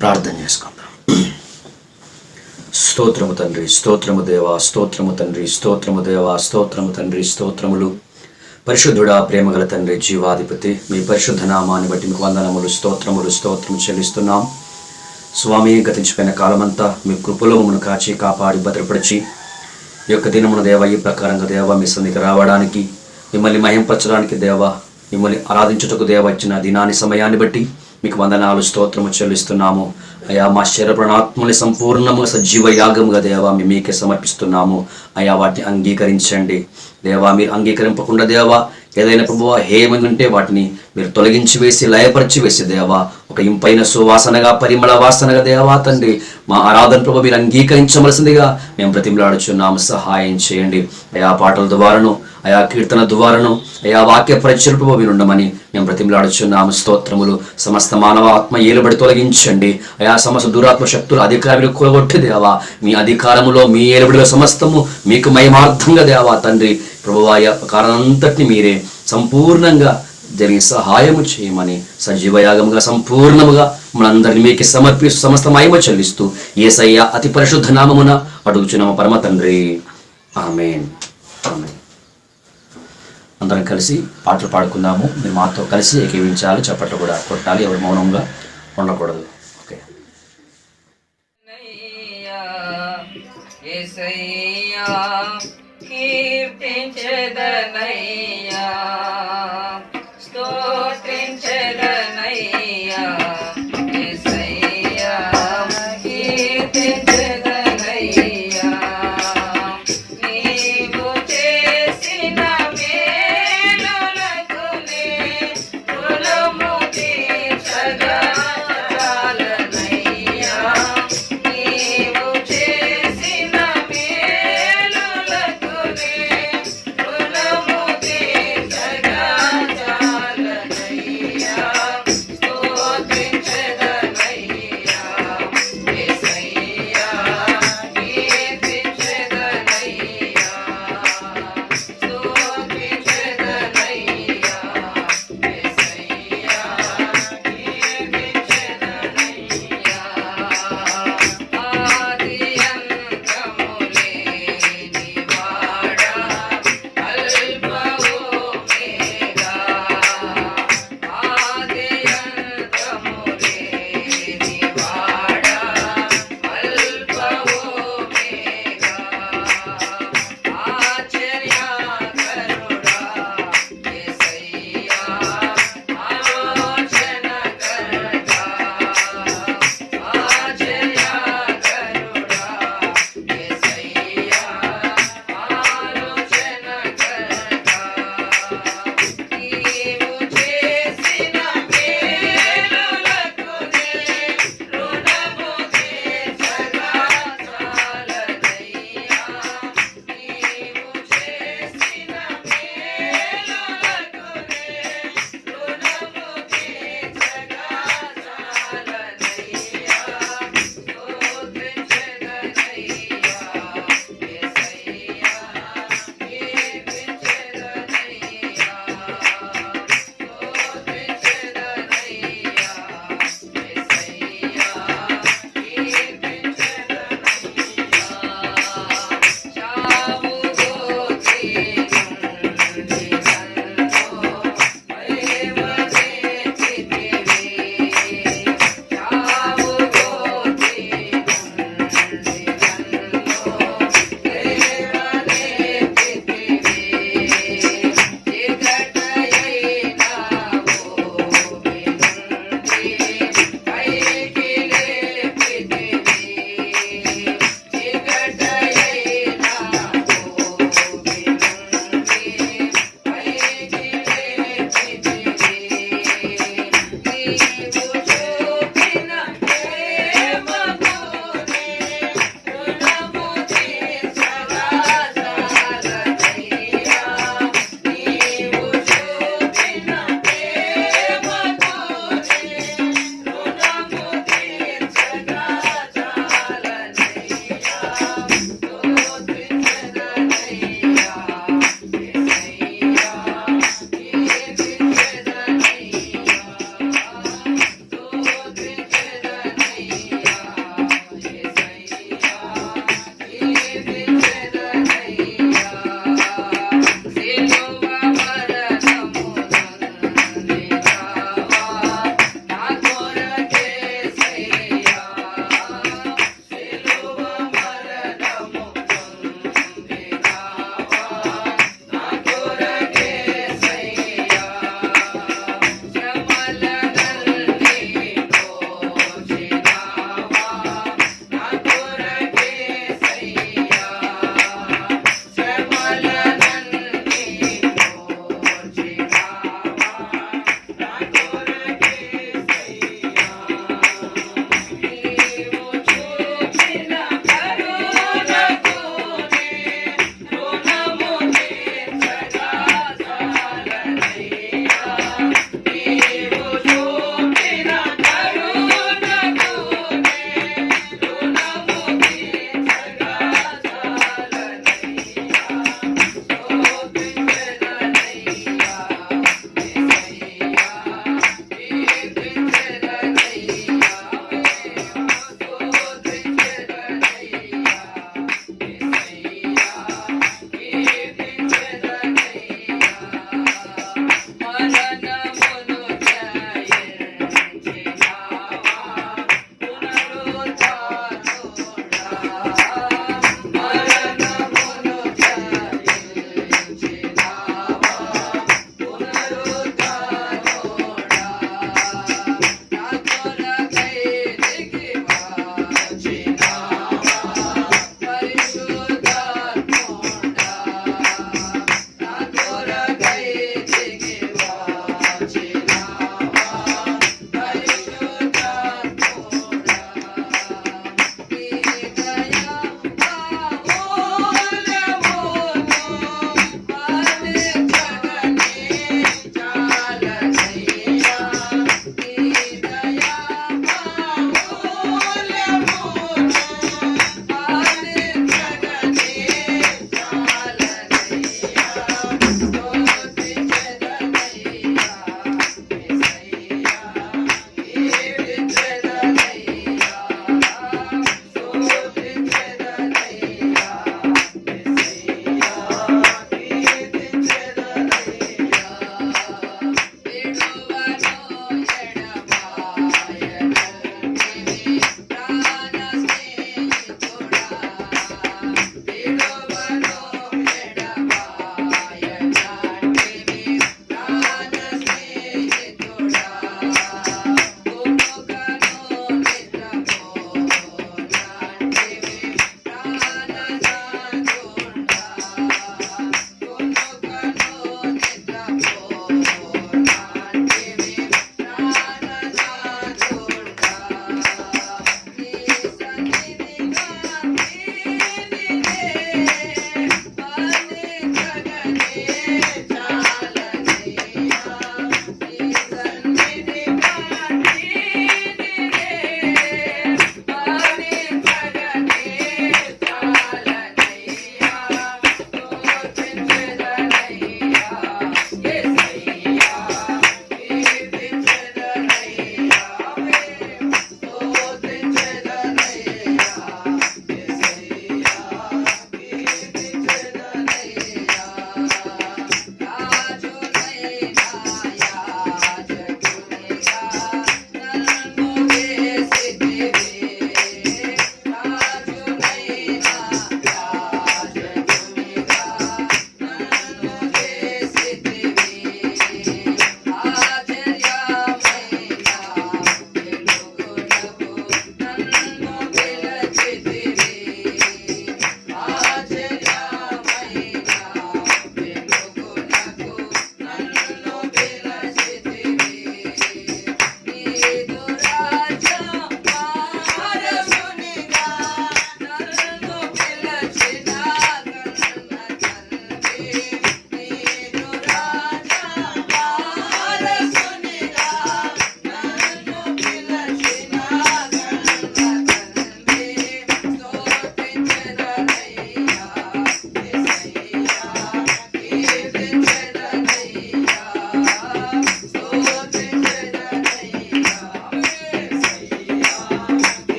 ప్రార్థన చేసుకుందాం. స్తోత్రము తండ్రి, స్తోత్రము దేవా, స్తోత్రము తండ్రి, స్తోత్రము దేవా, స్తోత్రము తండ్రి, స్తోత్రములు. పరిశుద్ధుడా, ప్రేమగల తండ్రి, జీవాధిపతి, మీ పరిశుద్ధ నామాన్ని బట్టి మీకు వందనములు, స్తోత్రములు, స్తోత్రము చెల్లిస్తున్నాం. స్వామి, గతించిపోయిన కాలమంతా మీ కృపలో మమ్మల్ని కాచి కాపాడి భద్రపరిచి ఈ యొక్క దినమున దేవ, ఈ ప్రకారంగా దేవ మీ సన్నిధికి రావడానికి, మిమ్మల్ని మహింపరచడానికి దేవ, మిమ్మల్ని ఆరాధించుటకు దేవ ఇచ్చిన దినాన్ని సమయాన్ని బట్టి మీకు వందనాలు, స్తోత్రము చెల్లిస్తున్నాము. అయా, మా శరీరాత్మని సంపూర్ణముగా సజీవ యాగముగా దేవా మీకే సమర్పిస్తున్నాము. అయా, వాటిని అంగీకరించండి దేవా. మీరు అంగీకరింపకుండా దేవా ఏదైనా ప్రభువా హేమంగా ఉంటే వాటిని మీరు తొలగించి వేసి లయపరిచి వేసి దేవా ఒక ఇంపైన సువాసనగా, పరిమళ వాసనగా దేవా తండ్రి మా ఆరాధన ప్రభు మీరు అంగీకరించవలసిందిగా మేము బ్రతిమలాడుచున్నాము. సహాయం చేయండి. అయా పాటల ద్వారాను, అయా కీర్తన ద్వారాను, అయా వాక్య పరిచయ ప్రభు మీరు ఉండమని మేము బ్రతిమలాడుచున్నాము. స్తోత్రములు. సమస్త మానవ ఆత్మ ఏలుబడి తొలగించండి. అయా సమస్త దురాత్మ శక్తులు అధికారులు కూలగొట్టి దేవా మీ అధికారములో, మీ ఏలుబడిలో సమస్తము మీకు మహిమార్థంగా దేవా తండ్రి ప్రభువా కారణంతటిని మీరే సంపూర్ణంగా జరిగి సహాయము చేయమని సజీవయాగముగా సంపూర్ణముగా మనందరినీ మీకు సమర్పిస్తూ సమస్త మహిమ చెల్లిస్తూ యేసయ్య అతి పరిశుద్ధ నామమున అడుగుచున్నాము పరమ తండ్రి. ఆమేన్. ఆమేన్. అందరం కలిసి పాటలు పాడుకుందాము. మీరు మాతో కలిసి ఏకీవించాలి, చప్పట్లు కూడా కొట్టాలి, ఎవరు మౌనంగా ఉండకూడదు. ఓకే. కీర్తించెదనయ్యా, స్తోత్రించెదనయ్యా, యేసయ్యా కీర్తించెదనయ్యా. నీవు చేసిన మేలులకునే రుణము తీర్చగా చాలనయ్యా. నీవు చేసిన మేలులకునే రుణము తీర్చగా చాలనయ్యా.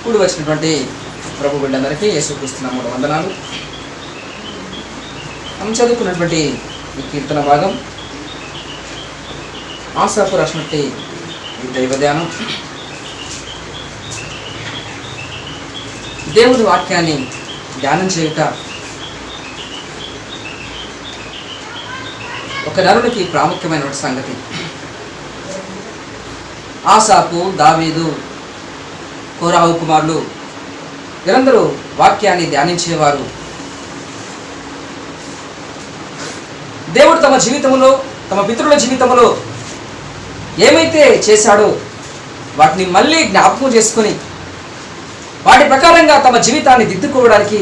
కూడి వచ్చినటువంటి ప్రభు బిడ్డలందరికీ యేసుక్రీస్తు నామములో వందనాలు. మనం చదువుకున్నటువంటి ఈ కీర్తన భాగం ఆసాపు రాసినటువంటి ఈ దైవ ధ్యానం దేవుడి వాక్యాన్ని ధ్యానం చేయుట ఒక నరునికి ప్రాముఖ్యమైన సంగతి. ఆసాపు, దావీదు, కోరాహు కుమారులు వీరందరూ వాక్యాన్ని ధ్యానించేవారు. దేవుడు తమ జీవితంలో, తమ పితరుల జీవితంలో ఏమైతే చేశాడో వాటిని మళ్ళీ జ్ఞాపకం చేసుకొని వాటి ప్రకారంగా తమ జీవితాన్ని దిద్దుకోవడానికి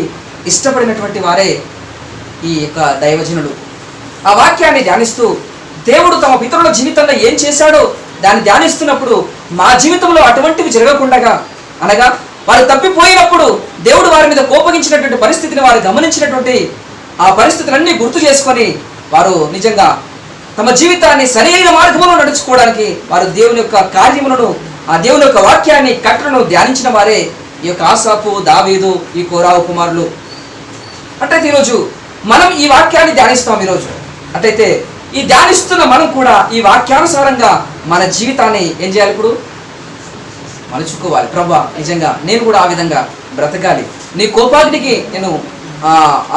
ఇష్టపడినటువంటి వారే ఈ యొక్క దైవజనులు. ఆ వాక్యాన్ని ధ్యానిస్తూ దేవుడు తమ పితరుల జీవితంలో ఏం చేశాడో దాన్ని ధ్యానిస్తున్నప్పుడు మా జీవితంలో అటువంటివి జరగకుండా, అనగా వారు తప్పిపోయినప్పుడు దేవుడు వారి మీద కోపగించినటువంటి పరిస్థితిని వారు గమనించినటువంటి ఆ పరిస్థితులన్నీ గుర్తు చేసుకొని వారు నిజంగా తమ జీవితాన్ని సరైన మార్గంలో నడుచుకోవడానికి వారు దేవుని యొక్క కార్యములను, ఆ దేవుని యొక్క వాక్యాన్ని, కట్టలను ధ్యానించిన వారే ఈ యొక్క ఆసాపు, దావీదు, ఈ కోరాహు కుమారులు. అట్లయితే ఈరోజు మనం ఈ వాక్యాన్ని ధ్యానిస్తాం. ఈరోజు అట్లయితే ఈ ధ్యానిస్తున్న మనం కూడా ఈ వాక్యానుసారంగా మన జీవితాన్ని ఏం చేయాలి? ఇప్పుడు మలుచుకోవాలి. ప్రభా, నిజంగా నేను కూడా ఆ విధంగా బ్రతకాలి, నీ కోపాగ్నికి నేను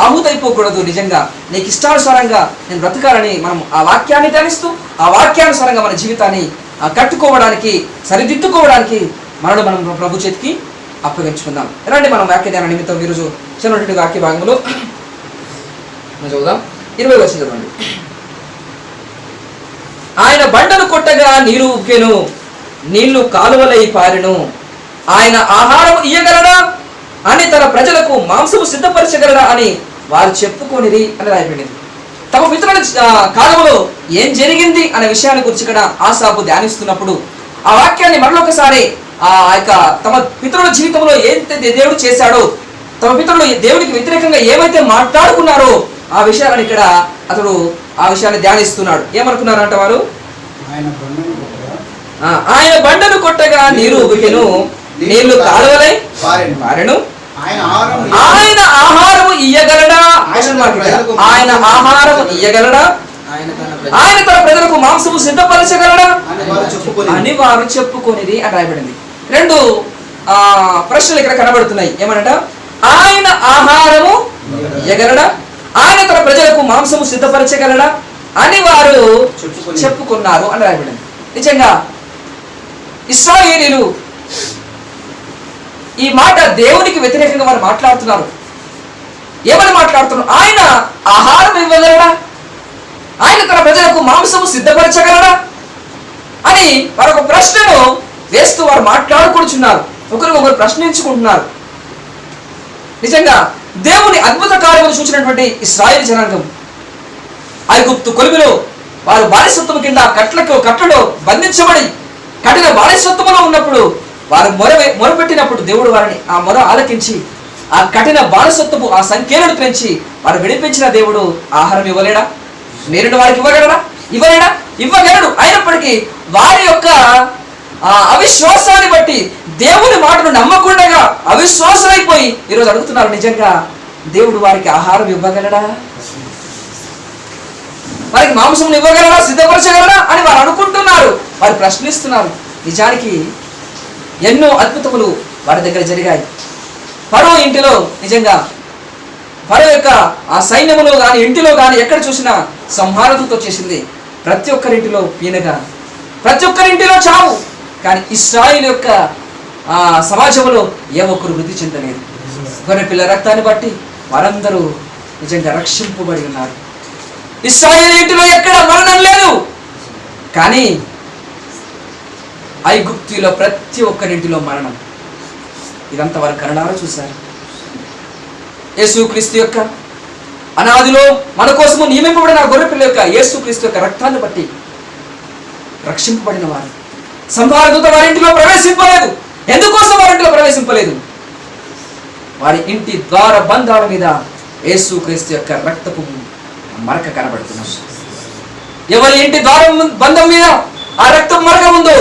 ఆహుతైపోకూడదు, నిజంగా నీకు ఇష్టానుసారంగా నేను బ్రతకాలని మనం ఆ వాక్యాన్ని ధ్యానిస్తూ ఆ వాక్యానుసారంగా మన జీవితాన్ని కట్టుకోవడానికి, సరిదిద్దుకోవడానికి మనం ప్రభు చేతికి అప్పగించుకుందాం. ఎలాంటి మనం వాక్య ధ్యాన నిమిత్తం ఈరోజు చిన్నటువంటి వాక్య భాగంలో చదువుదాం. 20 వచ్చింది చదవండి. ఆయన బండను కొట్టగా నీరు ఉక్కెను, నీళ్లు కాలువలై పారెను. ఆయన ఆహారం ఇయ్యగలడా అని తన ప్రజలకు మాంసము సిద్ధపరచగలడా అని వారు చెప్పుకొనిరి అని రాయబడింది. తమ పితరుల కాలంలో ఏం జరిగింది అనే విషయాన్ని గురించి ఇక్కడ ఆసాపు ధ్యానిస్తున్నప్పుడు ఆ వాక్యాన్ని మరొకసారి ఆ యొక్క తమ పితరుల జీవితంలో ఏంటైతే దేవుడు చేశాడో, తమ పితరులు దేవుడికి వ్యతిరేకంగా ఏమైతే మాట్లాడుకున్నారో ఆ విషయాలను ఇక్కడ అతడు ఆ విషయాన్ని ధ్యానిస్తున్నాడు. ఏమనుకున్నారంట వారు? ఆయన బండను కొట్టగా నీరు ఉబికెను, నీళ్లు కాలువలై పారెను. ఆయన ఆహారము ఇయ్యగలడా? ఆయన ఆహారము ఇయ్యగలడా? ఆయన తన ప్రజలకు మాంసము సిద్ధపరచగలడా అని వారు చెప్పుకొనిది అని రాయబడింది. 2 ప్రశ్నలు ఇక్కడ కనబడుతున్నాయి. ఏమనట? ఆయన ఆహారము ఇయ్యగలడా, ఆయన తన ప్రజలకు మాంసము సిద్ధపరచగలడా అని వారు చెప్పుకున్నారు అని రాయబడింది. నిజంగా ఇశ్రాయేలీయులు ఈ మాట దేవునికి వ్యతిరేకంగా వారు మాట్లాడుతున్నారు. ఏమని మాట్లాడుతున్నారు? ఆయన ఆహారం ఇవ్వగలడా, ఆయన తన ప్రజలకు మాంసము సిద్ధపరచగలడా అని వారు ప్రశ్నను వేస్తూ వారు మాట్లాడుకుంటున్నారు, ఒకరికొకరు ప్రశ్నించుకుంటున్నారు. నిజంగా దేవుని అద్భుత కార్యములు చూసినటువంటి ఇశ్రాయేలు జనాంగం ఐగుప్తు కొలిమిలో వారు బానిసత్వం కింద కట్టలో బంధించబడి కఠిన బానిసత్వంలో ఉన్నప్పుడు వారు మొరపెట్టినప్పుడు దేవుడు వారిని ఆ మొర ఆలకించి ఆ కఠిన బానిసత్వము ఆ సంఖ్యలను పెంచి వారు విడిపించిన దేవుడు ఆహారం ఇవ్వలేడా? నేరుడు వారికి ఇవ్వగలడు. అయినప్పటికీ వారి యొక్క అవిశ్వాసాన్ని బట్టి దేవుని మాటను నమ్మకుండా అవిశ్వాసమైపోయి ఈరోజు అడుగుతున్నారు, నిజంగా దేవుడు వారికి ఆహారం ఇవ్వగలడా, వారికి మాంసం ఇవ్వగలడా, సిద్ధపరచగలడా అని వారు అనుకుంటున్నారు, వారు ప్రశ్నిస్తున్నారు. నిజానికి ఎన్నో అద్భుతములు వారి దగ్గర జరిగాయి. ఫరో ఇంటిలో నిజంగా ఫరో యొక్క ఆ సైన్యములో కానీ ఇంటిలో కానీ ఎక్కడ చూసినా సంహారతతో చేసింది. ప్రతి ఒక్కరింటిలో పీనగా, ప్రతి ఒక్కరింటిలో చావు. కానీ ఇశ్రాయేలు యొక్క సమాజంలో ఏ ఒక్కరు వృద్ధి చెందలేదు. గొర్రె పిల్ల రక్తాన్ని బట్టి వారందరూ నిజంగా రక్షింపబడి ఉన్నారు. ఇశ్రాయేలు ఇంటిలో ఎక్కడ మరణం లేదు, కానీ ఐగుప్తులో ప్రతి ఒక్కరింటిలో మరణం. ఇదంతా వారు కరుణారా చూశారు. యేసుక్రీస్తు యొక్క అనాదిలో మన కోసము నియమింపబడిన గొర్రెపిల్ల యొక్క యేసుక్రీస్తు యొక్క రక్తాన్ని బట్టి రక్షింపబడిన వారు. సంహారదూత వారి ఇంటిలో ప్రవేశింపలేదు. ఎందుకోసం వారి ఇంటిలో ప్రవేశింపలేదు? వారి ఇంటి ద్వార బంధాల మీద యేసుక్రీస్తు యొక్క రక్తపు మరక కనబడుతున్నారు. ఎవరి ఇంటి ద్వారం బంధం మీద ఆ రక్తం మరక ఉందో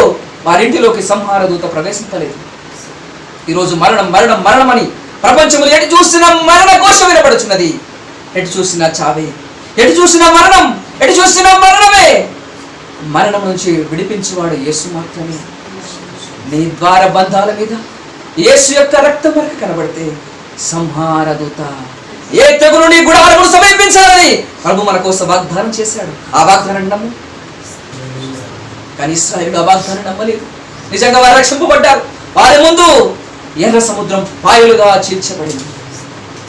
వారింటిలోకి సంహారదూత ప్రవేశింపలేదు. ఈరోజు మరణం మరణం మరణం అని ప్రపంచంలో ఎటు చూసినా మరణ ఘోష వినపడుచున్నది. ఎటు చూసినా చావే, ఎటు చూసినా మరణం, ఎటు చూసినా మరణమే. మరణం నుంచి విడిపించేవాడు యేసు మాత్రమే. నీ ద్వార బంధాల మీద యేసు యొక్క రక్తం వరకు కనబడితే సంహార దూత ఏ తెగులు నీ గుడారమును సమీపించాలని ప్రభు మన కోసం వాగ్దానం చేశాడు. ఆ వాగ్దానం నమ్ము. కానీ ఇశ్రాయేలు ఆ వాగ్దానం నమ్మలేదు. నిజంగా వారు రక్షింపబడ్డారు. వారి ముందు ఎర్ర సముద్రం పాయలుగా చీల్చబడింది.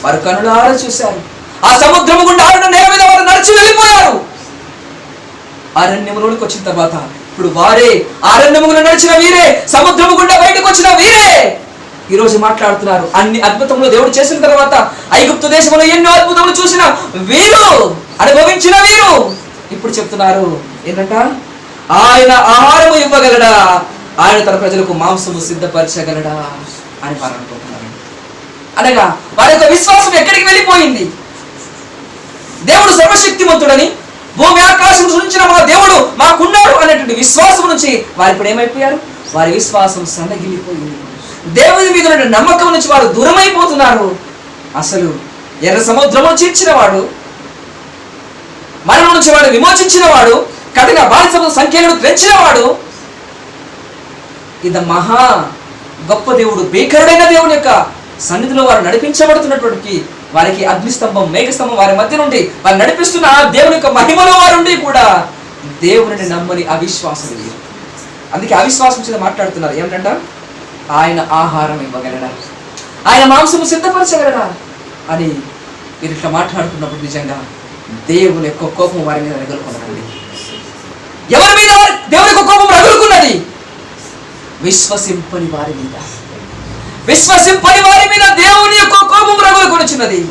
వారు కనులారా చూశారు. ఆ సముద్రము గుండా ఆడిన నేల మీద వారు నడిచి వెళ్ళిపోయారు. అరణ్యములోనికి వచ్చిన తర్వాత ఇప్పుడు వారే అరణ్యములో నడిచిన వీరే, సముద్రము గుండా బయటకు వచ్చిన వీరే ఈరోజు మాట్లాడుతున్నారు. అన్ని అద్భుతములు దేవుడు చేసిన తర్వాత ఐగుప్తు దేశంలో ఎన్నో అద్భుతములు చూసిన వీరు, అనుభవించిన వీరు ఇప్పుడు చెప్తున్నారు ఏంటంట, ఆయన ఆహారము ఇవ్వగలడా, ఆయన తన ప్రజలకు మాంసము సిద్ధపరచగలడా అని వారు అనుకుంటున్నారు. అనగా వారి యొక్క విశ్వాసం ఎక్కడికి వెళ్ళిపోయింది? దేవుడు సర్వశక్తిమంతుడని, భూమి ఆకాశం సృష్టించిన మా దేవుడు మాకున్నాడు అనేటువంటి విశ్వాసం నుంచి వారు ఇప్పుడు ఏమైపోయారు? వారి విశ్వాసం సన్నగిల్లిపోయింది. దేవుని మీద ఉన్న నమ్మకం నుంచి వారు దూరమైపోతున్నారు. అసలు ఎర్ర సముద్రము చీల్చిన వాడు, మరణం నుంచి వాడు విమోచించిన వాడు, కఠిన బానిసల సంఖ్యలను పెంచిన వాడు, ఇది మహా గొప్ప దేవుడు, భీకరుడైన దేవుని యొక్క సన్నిధిలో వారు నడిపించబడుతున్నటువంటి వారికి అగ్నిస్తంభం, మేఘస్తంభం వారి మధ్య నుండి వారు నడిపిస్తున్న ఆ దేవుని యొక్క మహిమలో వారుండి కూడా దేవుని నమ్మని అవిశ్వాసం. అందుకే అవిశ్వాసం మీద మాట్లాడుతున్నారు. ఏమిటంట, ఆయన ఆహారం ఇవ్వగలడా, ఆయన మాంసము సిద్ధపరచగలడా అని మీరు ఇట్లా మాట్లాడుతున్నప్పుడు నిజంగా దేవుని యొక్క కోపం వారి మీద రగులుకున్నది. ఎవరి మీద దేవుని యొక్క కోపం రగులుకున్నది? విశ్వసింపని వారి మీద. విశ్వసింపని వారి మీద దేవుని యొక్క కోపం రగులుకొనిచున్నది.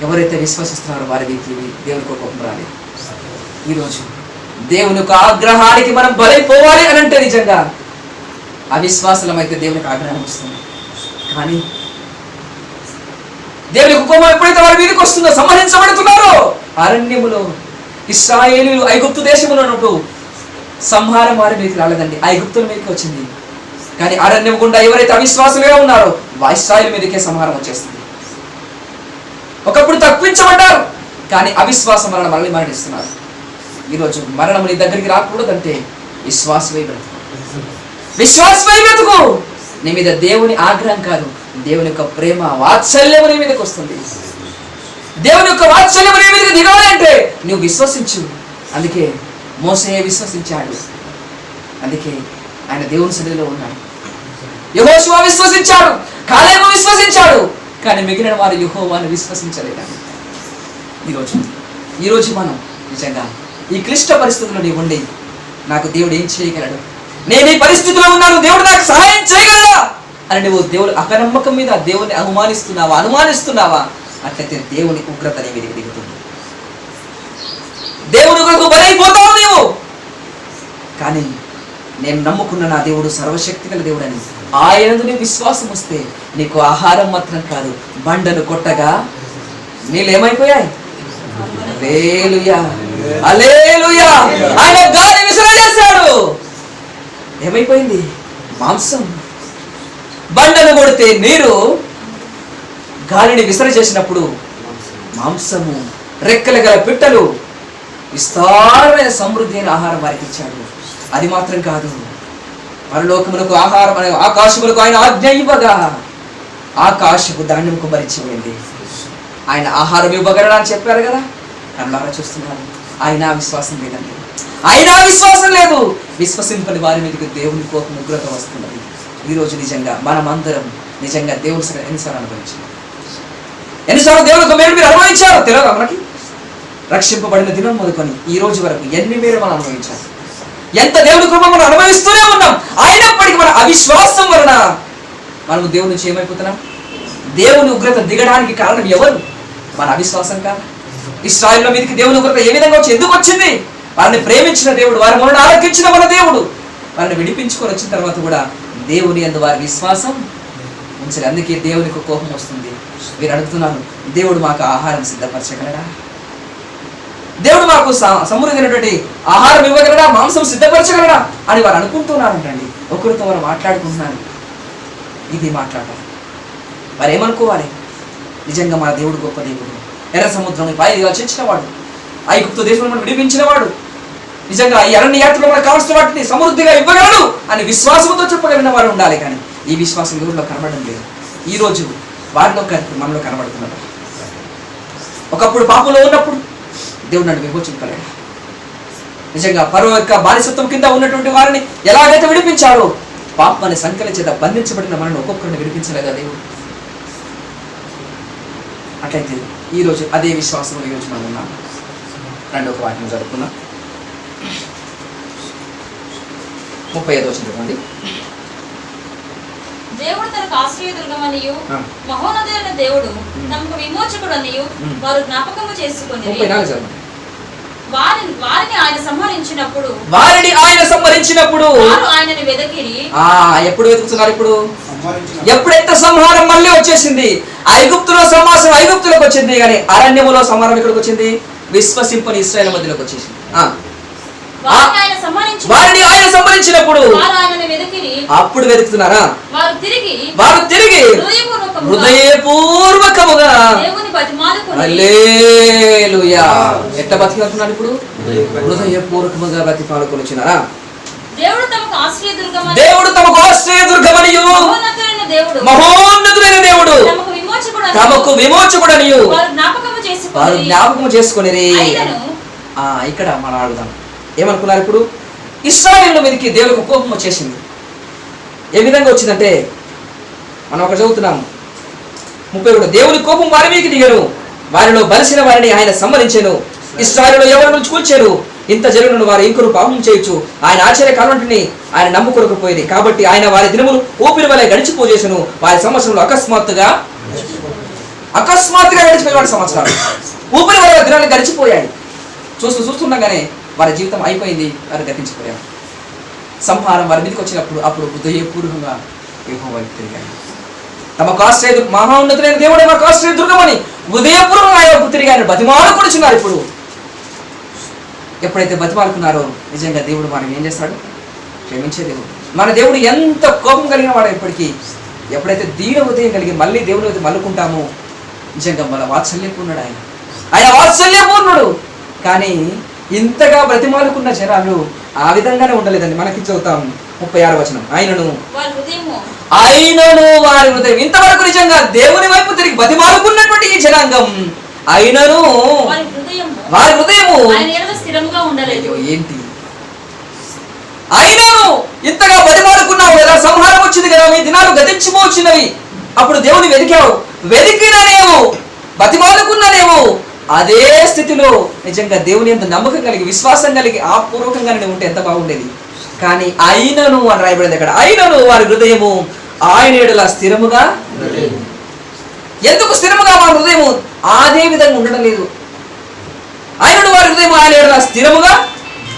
ఎవరైతే విశ్వసిస్తున్నారో వారికి దేవుని యొక్క కోపం రాలేదు. ఈరోజు దేవుని యొక్క ఆగ్రహానికి మనం బలైపోవాలి అని అంటే నిజంగా అవిశ్వాసమైతే దేవునికి ఆగ్రహం వస్తుంది. కానీ దేవుని యొక్క కోపం ఎప్పుడైతే వారి మీదకి వస్తుందో, సంహరించబడుతున్నారో, అరణ్యములో ఇశ్రాయేలీయులు ఐగుప్తు దేశంలో ఉన్నప్పుడు సంహారం వారి మీదకి రాలేదండి, ఐగుప్తుల మీదకి వచ్చింది. కానీ అరణ్యం గుండా ఎవరైతే అవిశ్వాసంగా ఉన్నారో ఇశ్రాయేలు మీదకే సంహారం వచ్చేస్తుంది. ఒకప్పుడు తప్పించబడ్డారు, కానీ అవిశ్వాసం వలన మళ్ళీ మరణిస్తున్నారు. ఈరోజు మరణం నీ దగ్గరికి రాకూడదంటే విశ్వాసమై బ్రతుకు. విశ్వాసమై బ్రతుకు. నీ మీద దేవుని ఆగ్రహం కాదు, దేవుని యొక్క ప్రేమ, వాత్సల్యం నీ మీదకి వస్తుంది. దేవుని యొక్క వాత్సల్యం నీ మీదకి దిగాలి అంటే నువ్వు విశ్వసించు. అందుకే మోసే విశ్వసించాడు, అందుకే ఆయన దేవుని సన్నిధిలో ఉన్నాడు. యెహోషువ విశ్వసించాడు, కాలేబు విశ్వసించాడు, కానీ మిగిలిన వారు యెహోవాను విశ్వసించలేదండి. ఈరోజు మనం నిజంగా ఈ క్లిష్ట పరిస్థితుల్లో నీవు ఉండి నాకు దేవుడు ఏం చేయగలడు, నేను ఈ పరిస్థితిలో ఉన్నాను, దేవుడు నాకు సహాయం చేయగలడా అని నువ్వు దేవుడు అపనమ్మకం మీద దేవుని అనుమానిస్తున్నావా అట్లయితే దేవుని ఉగ్రత నీ మీదకి దిగుతుంది. దేవుని ఉగ్రతకు బలైపోతావు నీవు. కానీ నేను నమ్ముకున్న నా దేవుడు సర్వశక్తి గల దేవుడు అని ఆయనను నీ విశ్వాసం వస్తే నీకు ఆహారం మాత్రం కాదు, బండను కొట్టగా నీళ్ళు ఏమైపోయాయి? హల్లెలూయా, హల్లెలూయా. ఆయన గాలి విసిరేశాడు, ఏమైపోయింది? మాంసం. బండను కొడితే నీరు, గాలిని విసరచేసినప్పుడు మాంసము, రెక్కలు గల పిట్టలు, విస్తారమైన సమృద్ధి అయిన ఆహారం వారికి ఇచ్చాడు. అది మాత్రం కాదు, పరలోకములకు ఆహారం అనే ఆకాశములకు ఆయన ఆజ్ఞ ఇవ్వగా ఆకాశపు ధాన్యం కుమరించబడింది. ఆయన ఆహారం ఇవ్వగలడా అని చెప్పారు కదా, కళ్ళారా చూస్తున్నారు. ఆయన విశ్వాసం లేదండి, ఆయన విశ్వాసం లేదు. విశ్వసింపని వారి మీదకి దేవుని కోపం, ఉగ్రత వస్తున్నది. ఈరోజు నిజంగా మనం అందరం నిజంగా దేవుని ఎన్నిసార్లు అనుభవించాం, ఎన్నిసార్లు దేవునికి మేలు మీరు అనుభవించారో తెలియదు మనకి. రక్షింపబడిన దినం మొదలుకొని ఈ రోజు వరకు ఎన్ని మేలు మనం అనుభవించాలి, ఎంత దేవుని కృప మనం అనుభవిస్తూనే ఉన్నాం. అయినప్పటికీ మన అవిశ్వాసం వలన మనం దేవుని నుంచి ఏమైపోతున్నాం? దేవుని ఉగ్రత దిగడానికి కారణం ఎవరు? మన అవిశ్వాసం కాదు. ఇశ్రాయేలు మీదకి దేవుని ఉగ్రత ఏ విధంగా వచ్చి ఎందుకు వచ్చింది? వారిని ప్రేమించిన దేవుడు, వారి మనల్ని ఆలకించిన మన దేవుడు వారిని విడిపించుకొని వచ్చిన తర్వాత కూడా దేవుని యందు వారి విశ్వాసం ఉంచాలి. అందుకే దేవునికి కోపం వస్తుంది. మీరు అడుగుతున్నారు, దేవుడు మాకు ఆహారం సిద్ధపరచగలడా, దేవుడు మాకు సమృద్ధమైనటువంటి ఆహారం ఇవ్వగలడా, మాంసం సిద్ధపరచగలడా అని వారు అనుకుంటున్నారంటండి. ఒకరితో వారు మాట్లాడుకుంటున్నారు. ఇది మాట్లాడాలి. మరి ఏమనుకోవాలి? నిజంగా మన దేవుడు గొప్ప దేవుడు, ఎర్ర సముద్రం పాయలుగా చేర్చినవాడు, ఐగుప్తు దేశంలో మనం విడిపించినవాడు, నిజంగా ఈ అరణ్య యాత్రలో మనకు కావాల్సిన వాటిని సమృద్ధిగా ఇవ్వగలడు అని విశ్వాసంతో చెప్పగలిగిన వారు ఉండాలి. కానీ ఈ విశ్వాసం ఎవరిలో కనబడడం లేదు. ఈరోజు వారిలో మనలో కనబడుతున్నారు. ఒకప్పుడు పాపంలో ఉన్నప్పుడు దేవుడు నన్ను విమోచింపలేడు. నిజంగా పరో యొక్క బానిసత్వం కింద ఉన్నటువంటి వారిని ఎలాగైతే విడిపించాడో, పాపం అనే సంకల చేత బంధించబడిన మనల్ని ఒక్కొక్కరిని విడిపించలేదా దేవుడు? అట్లయితే ఈరోజు అదే విశ్వాసంలో ఈరోజు మనం ఉన్నాం. రెండో ఒక వాక్యం జరుపుకున్నాం. 35వ వచనం చదవండి. దేవుడు తనకు ఆశ్రయదుర్గమనియు మహోన్నతుడైన దేవుడు తమకు విమోచకుడనియు వారు జ్ఞాపకము చేసుకొని 34 చదవండి. వారిని ఆయన సంహరించినప్పుడు వారు ఆయనని వెదకిరి. ఎప్పుడు వెతుకుతున్నారు? ఇప్పుడు ఎప్పుడైతే సంహారం మళ్ళీ వచ్చేసింది, ఐగుప్తులో సంహాసం ఐగుప్తులకు వచ్చింది, కానీ అరణ్యములో సంహారం ఎక్కడికి వచ్చింది? విశ్వసింపని ఇశ్రాయేలు మధ్యలోకి వచ్చేసింది. వారిని ఆయన సంహరించినప్పుడు అప్పుడు వెతుకుతున్నారా? వారు తిరిగి హృదయపూర్వకముగా హల్లెలూయా ఎట్లా బతికినట్టున్నారు? ఇప్పుడు హృదయపూర్వకముగా బతిపాలుకొని వచ్చినారా? దేవుడు తమకు ఆశ్రయదుర్గమనియు మహోన్నతుడైన దేవుడు తమకు విమోచకుడనియు వారు జ్ఞాపకము చేసుకొనిరి. ఇక్కడ మనం అడుగుదాం, ఏమనుకున్నారు? ఇప్పుడు ఇశ్రాయేలు మీదకి దేవుడికి కోపం వచ్చేసింది. ఏ విధంగా వచ్చిందంటే మనం ఒకటి చదువుతున్నాము 30 దేవుని కోపం వారి మీదకి దిగను, వారిలో బలిసిన వారిని ఆయన సంహరించెను, ఇశ్రాయేలులో ఎవరి నుంచి కూల్చారు, ఇంత జరుగును వారు ఇంకొరు పాపం చేయొచ్చు, ఆయన ఆశ్చర్య కాలంటిని ఆయన నమ్ముకొనకపోయింది, కాబట్టి ఆయన వారి దినములు ఊపిరి వలె గడిచిపోజేసను, వారి సంవత్సరంలో అకస్మాత్తుగా గడిచిపోయిన వాడి సంవత్సరాలు ఊపిరి వలె దినాలు గడిచిపోయాయి. చూస్తుండగానే వారి జీవితం అయిపోయింది, వారు గతించిపోయారు. సంహారం వారి మీదకి వచ్చినప్పుడు అప్పుడు హృదయపూర్వకంగా యెహోవాకు తిరిగారు. తమకు ఆశ్రయ మహోన్నతులైన దేవుడే మాకు ఆశ్రయ దుర్గమని హృదయపూర్వకంగా ఆయనకు తిరిగి ఆయన బతిమాలుకొనిచున్నారు. ఇప్పుడు ఎప్పుడైతే బతిమాలుకున్నారో నిజంగా దేవుడు మనం ఏం చేస్తాడు? క్షమించే దేవుడు. మన దేవుడు ఎంత కోపం కలిగిన వాడు ఎప్పటికీ, ఎప్పుడైతే దీన హృదయం కలిగి మళ్ళీ దేవుని అయితే మల్లుకుంటామో నిజంగా మన వాత్సల్యపూర్ణుడు ఆయన వాత్సల్యపూర్ణుడు. కానీ ఇంతగా బ్రతిమాలుకున్న జనాలు ఆ విధంగానే ఉండలేదండి. మనకి చదువుతాం 36వ వచనం. ఆయనను వారి హృదయం ఇంతవరకు నిజంగా దేవుని వైపు తిరిగి బతిమాలుకున్నటువంటి ఈ జనాంగం ఆయనను వారి హృదయము ఏంటి? ఆయనను ఇంతగా బతిమాలుకున్నావు కదా, సంహారం వచ్చింది కదా, మీ దినాలు గతించిపోవచ్చినవి, అప్పుడు దేవుని వెతికావు, వెతికిననేమో బతిమాలుకున్ననేమో అదే స్థితిలో నిజంగా దేవుని ఎంత నమ్మకం కలిగి విశ్వాసం కలిగి ఆపూర్వకంగానే ఉంటే ఎంత బాగుండేది. కానీ ఆయనను అని రాయబడింది అక్కడ. ఆయనను వారి హృదయము ఆయన ఎడల స్థిరముగా, ఎందుకు స్థిరముగా వారి హృదయము అదే విధంగా ఉండడం లేదు? ఆయనను వారి హృదయం ఆయన ఎడల స్థిరముగా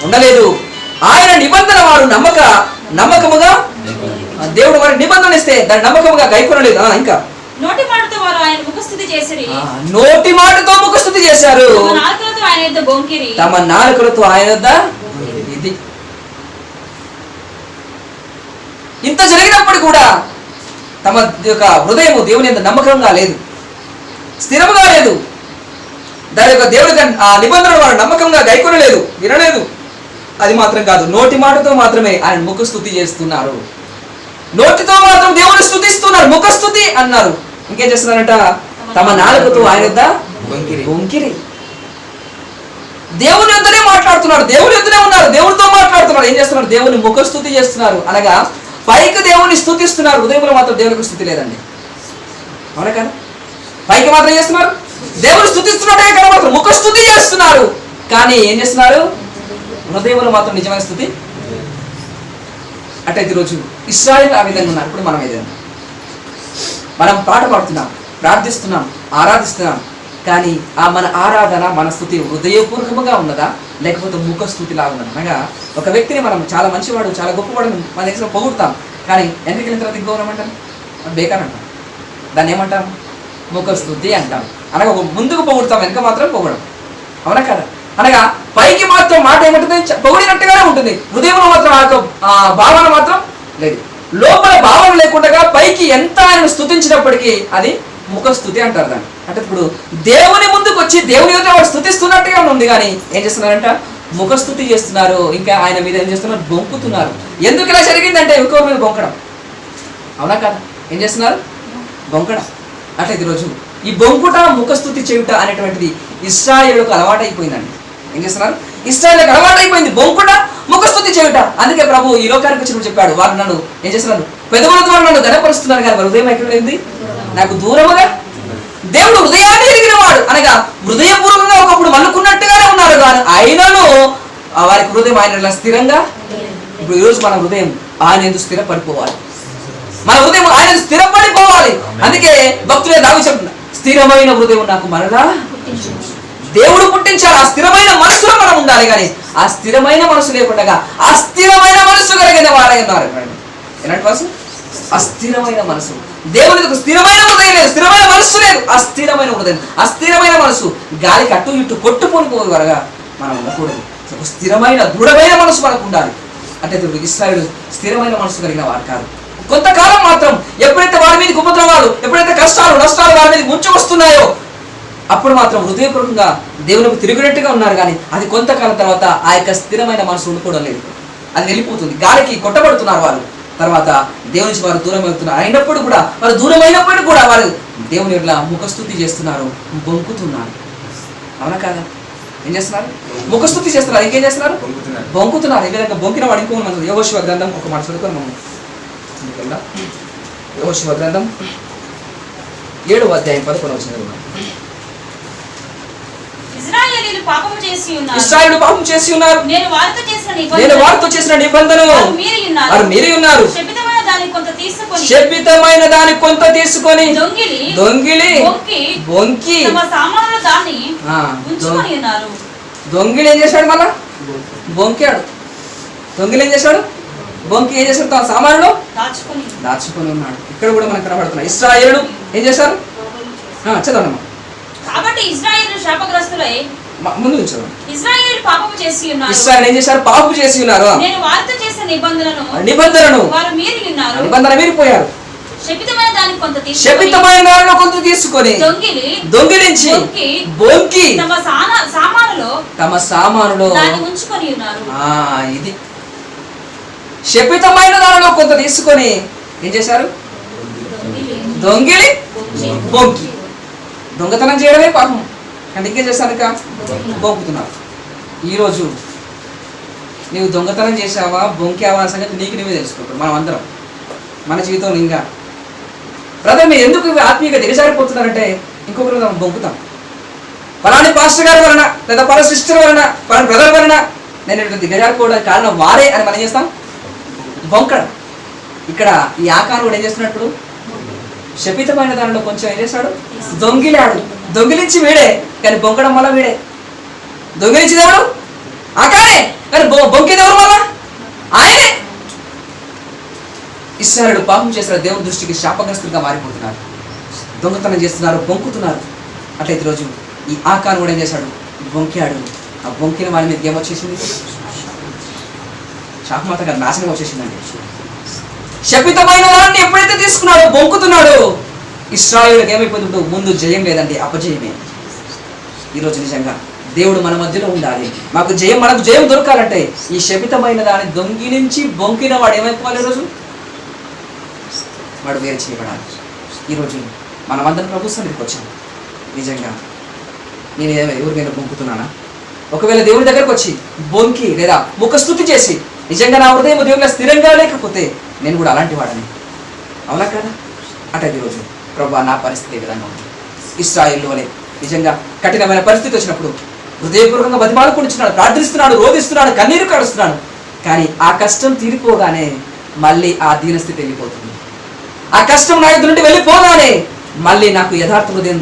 ఉండలేదు. ఆయన నిబంధన వారు నమ్మకముగా దేవుడు వారి నిబంధన ఇస్తే దాన్ని నమ్మకముగా గైకొనలేదు. ఇంకా నోటి మాటతో వారు ఆయన ముఖస్తుతి చేసిరి. నోటి మాటతో ముఖస్తుతి చేశారు, తమ నాలుకలతో ఆయన యొద్ద. ఇది ఇంత జరిగినప్పుడు కూడా తమ యొక్క హృదయం దేవుని ఎంత నమ్మకంగా లేదు, స్థిరంగా లేదు. దాని యొక్క దేవుడి ఆ నిబంధన వారు నమ్మకంగా గైకొనలేదు, వినలేదు. అది మాత్రం కాదు, నోటి మాటతో మాత్రమే ఆయన ముఖస్తుతి చేస్తున్నారు. నోటితో మాత్రం దేవుని స్తుతిస్తున్నారు, ముఖస్తుతి అన్నారు. ఇంకేం చేస్తున్నారంట? తమ నాలుకతో ఆయన యొద్ద బొంకిరి. దేవుని యొద్దనే మాట్లాడుతున్నారు, దేవుని యొద్దనే ఉన్నారు, దేవునితో మాట్లాడుతున్నారు. ఏం చేస్తున్నారు? దేవుని ముఖస్తుతి చేస్తున్నారు. అనగా పైకి దేవుని స్తుతిస్తున్నారు, హృదయంలో మాత్రం దేవునికి స్తుతి లేదండి. అవునా కదా? పైకి మాత్రం చేస్తున్నారు, దేవుని స్తుతిస్తున్నట్టే కదా, మాత్రం ముఖస్తుతి చేస్తున్నారు. కానీ ఏం చేస్తున్నారు? హృదయంలో మాత్రం నిజమైన స్తుతి. అట్టయితే ఈరోజు ఇశ్రాయేలు ఆ విధంగా ఉన్నారు. ఇప్పుడు మనం ఏదైనా మనం పాట పాడుతున్నాం, ప్రార్థిస్తున్నాం, ఆరాధిస్తున్నాం, కానీ ఆ మన ఆరాధన మన స్తుతి హృదయపూర్వకంగా ఉన్నదా లేకపోతే ముఖ స్తుతిలా ఉన్నదా? అనగా ఒక వ్యక్తిని మనం చాలా మంచివాడు, చాలా గొప్పవాడు మన దగ్గర పొగుడుతాం, కానీ వెనక్కి వెళ్ళిన తర్వాత ఇంకోరం అంటాం, బేకార్ అంటాం. దాన్ని ఏమంటాం? ముఖ స్తుతి అంటాం. అనగా ముందుకు పొగుడుతాం, వెనక మాత్రం పొగడం. అవునా కదా? అనగా పైకి మాత్రం మాట ఏమంటుంది? పొగిడినట్టుగానే ఉంటుంది, హృదయంలో మాత్రం ఆ భావన మాత్రం లేదు. లోపల భావం లేకుండా పైకి ఎంత ఆయన స్తుతించినప్పటికీ అది ముఖస్థుతి అంటారు దాన్ని. అంటే ఇప్పుడు దేవుని ముందుకు వచ్చి దేవుని యొక్క వాడు స్తుతిస్తున్నట్టుగా ఉంది, కానీ ఏం చేస్తున్నారంట? ముఖస్థుతి చేస్తున్నారు. ఇంకా ఆయన మీద ఏం చేస్తున్నారు? బొంకుతున్నారు. ఎందుకు ఇలా జరిగిందంటే ఇంకో మీద బొంకడం. అవునా కదా? ఏం చేస్తున్నారు? బొంకడం. అట్లా ఈరోజు ఈ బొంకుట ముఖస్థుతి చేయుట అనేటువంటిది ఇశ్రాయేలుకు అలవాటైపోయిందండి. ఏం చేస్తున్నారు? ఇశ్రాయేలుకు అలవాటైపోయింది బొంకుట ముఖస్థుతి చేయుట. అందుకే ప్రభు ఈ లోకానికి వచ్చినప్పుడు చెప్పాడు, వారు నన్ను ఏం చేస్తున్నారు? పెదవుల ద్వారా నన్ను గణపరుస్తున్నారు, కానీ హృదయం ఎక్కడైంది? నాకు దూరముగా. దేవుడు హృదయాన్ని ఎరిగిన వాడు, అనగా హృదయపూర్వకంగా ఒకప్పుడు మన్నుకున్నట్టుగానే ఉన్నారు, కానీ ఆయనను వారికి హృదయం ఆయన స్థిరంగా. ఇప్పుడు ఈరోజు మన హృదయం ఆయన ఎందుకు స్థిరపడిపోవాలి? మన హృదయం ఆయన స్థిరపడిపోవాలి. అందుకే భక్తులే దావి చెప్తున్నారు, స్థిరమైన హృదయం నాకు మరలా దేవుడు పుట్టించాలి. ఆ స్థిరమైన మనసులో మనం ఉండాలి, కానీ ఆ స్థిరమైన మనసు లేకుండా అస్థిరమైన మనసు కలిగిన వారై ఉన్నారు. ఎలాంటి మనసు? అస్థిరమైన మనసు. దేవునికి ఒక స్థిరమైన హృదయం లేదు, స్థిరమైన మనస్సు లేదు, అస్థిరమైన హృదయం. అస్థిరమైన మనసు గాలికి అటు ఇటు కొట్టుకొని వరగా మనం ఉండకూడదు. ఒక స్థిరమైన దృఢమైన మనసు మనకు ఉండాలి. అంటే ఇశ్రాయేలు స్థిరమైన మనసు కలిగిన వారు కాదు. కొంతకాలం మాత్రం ఎప్పుడైతే వారి మీద ఉపద్రవాలు, ఎప్పుడైతే కష్టాలు నష్టాలు వారి మీద ముంచి వస్తున్నాయో అప్పుడు మాత్రం హృదయపూర్వకంగా దేవునికి తిరిగినట్టుగా ఉన్నారు, కానీ అది కొంతకాలం తర్వాత ఆ యొక్క స్థిరమైన మనసు ఉండుకోవడం లేదు. అది వెళ్ళిపోతుంది, గాలికి కొట్టబడుతున్నారు వారు. తర్వాత దేవుని నుంచి వారు దూరం అవుతున్నారు. అయినప్పుడు కూడా వారు దూరం అయినప్పుడు కూడా వారు దేవుని యొక్క ముఖస్థుతి చేస్తున్నారు, బొంకుతున్నారు. అవునా కాదా? ఏం చేస్తున్నారు? ముఖస్థుతి చేస్తున్నారు. ఇంకేం చేస్తున్నారు? బొంకుతున్నారు. ఈ విధంగా బొంకిన వాడు ఇంకో మనం యెహోషువ గ్రంథం ఒక మాట చదువుకొని మనం యెహోషువ గ్రంథం 7వ అధ్యాయం 11వ వచనం. ఇశ్రాయేలీయులు పాపము చేసి ఉన్నారు. ఇశ్రాయేలు పాపం చేసి ఉన్నారు. నేను వారితో చేసిన నిబంధన వారు మీరే ఉన్నారు. శపితమైన దానికి కొంత తీసుకొని దొంగిలి బొంకి తమ సామానుల దాన్ని ఉంచుకొని ఉన్నారు. దొంగిలి ఏం చేశాడు? మళ్ళా బొంకాడు. దొంగిలి ఏం చేశాడు? బొంకి ఏం చేశాడు? తమ సామానులు దాచుకొని ఉన్నాడు. ఇక్కడ కూడా మనకు కనబడుతున్నాయి. ఇశ్రాయేలు ఏం చేశారు? చదవండి. కాబట్టి ఇశ్రాయేలు శాపగ్రస్తులై ముందు చదవండి. ఇశ్రాయేలు పాపము చేసి ఉన్నారు. ఇశ్రాయేలు ఏం చేశారు? పాపము చేసి ఉన్నారు. నేను వారితో చేసిన నిబంధనను వారు మీరి ఉన్నారు. నిబంధన మీరిపోయారు. శపితమైన దానికి కొంత తీసుకొని దొంగిలించి బొంకి తమ సామానులో దాన్ని ఉంచుకొని ఉన్నారు. ఇది శపితమైన దానిలో కొంత తీసుకొని ఏం చేశారు? దొంగిలి బొంకి. దొంగతనం చేయడమే పాపం, కానీ ఇంకేం చేశారు? ఇక బొంకుతున్నారు. ఈరోజు నీవు దొంగతనం చేసావా, బొంకావా అనే సంగతి నీకు నువ్వే తెలుసుకుంటావు. మనం అందరం మన జీవితంలో ఇంకా బ్రదర్ మీరు ఎందుకు ఆత్మీయంగా దిగజారిపోతున్నారంటే ఇంకొకరు మనం బొంకుతాం. పలాని పాస్టర్ గారి వలన, లేదా పలానా సిస్టర్ వలన, పలానా బ్రదర్ వలన నేను దిగజారిపోవడానికి కారణం వారే అని మనం చేస్తాం, బొంకడం. ఇక్కడ ఈ ఆకారం కూడా ఏం చేస్తున్నప్పుడు శపితమైన దానిలో కొంచెం ఏం చేశాడు? దొంగిలాడు. దొంగిలించి వీడే, కానీ బొంకడం వల్ల వీడే. దొంగిలించింది ఎవరు? ఆకారే, కానీ బొంకేది ఎవరు? వల్ల ఆయనే. ఇశ్రాయేలు పాపం చేశారు, దేవుని దృష్టికి శాపగ్రస్తులుగా మారిపోతున్నారు. దొంగతనం చేస్తున్నారు, బొంకుతున్నారు. అట్లయితే రోజు ఈ ఆకారం కూడా ఏం చేశాడు? బొంకాడు. ఆ బొంకిన వారి మీద ఏమొచ్చేసింది? శాపమాతగా నాశనం వచ్చేసిందండి. శపితమైన దాన్ని ఎప్పుడైతే తీసుకున్నాడో, బొంకుతున్నాడో, ఇశ్రాయేలుకి ఏమైపోతుందో ముందు జయం లేదండి, అపజయమే. ఈరోజు నిజంగా దేవుడు మన మధ్యలో ఉండాలి. మనకు జయం దొరకాలంటే ఈ శపితమైన దాన్ని దొంగిలించి బొంకిన వాడు ఏమైపోవాలి? ఈరోజు వాడు వేరు చేయబడాలి. ఈరోజు మనమందరం ప్రభు సన్నిధికి వచ్చాం. నిజంగా నేను ఎవరికైనా బొంకుతున్నానా? ఒకవేళ దేవుడి దగ్గరకు వచ్చి బొంకి లేదా ముఖస్థుతి చేసి నిజంగా నా హృదయం దేవుడిలో స్థిరంగా లేకపోతే నేను కూడా అలాంటి వాడని. అవునా కదా? అంటే ఈరోజు ప్రభు నా పరిస్థితి ఏ విధంగా ఉంది? ఇశ్రాయేలు వలె నిజంగా కఠినమైన పరిస్థితి వచ్చినప్పుడు హృదయపూర్వకంగా బతిమాలుకుంటున్నాడు, ప్రార్థిస్తున్నాడు, రోధిస్తున్నాడు, కన్నీరు కాడుస్తున్నాడు. కానీ ఆ కష్టం తీరిపోగానే మళ్ళీ ఆ దీనస్థితి వెళ్ళిపోతుంది. ఆ కష్టం నా ఎదురు నుండి వెళ్ళిపోగానే మళ్ళీ నాకు యథార్థ హృదయం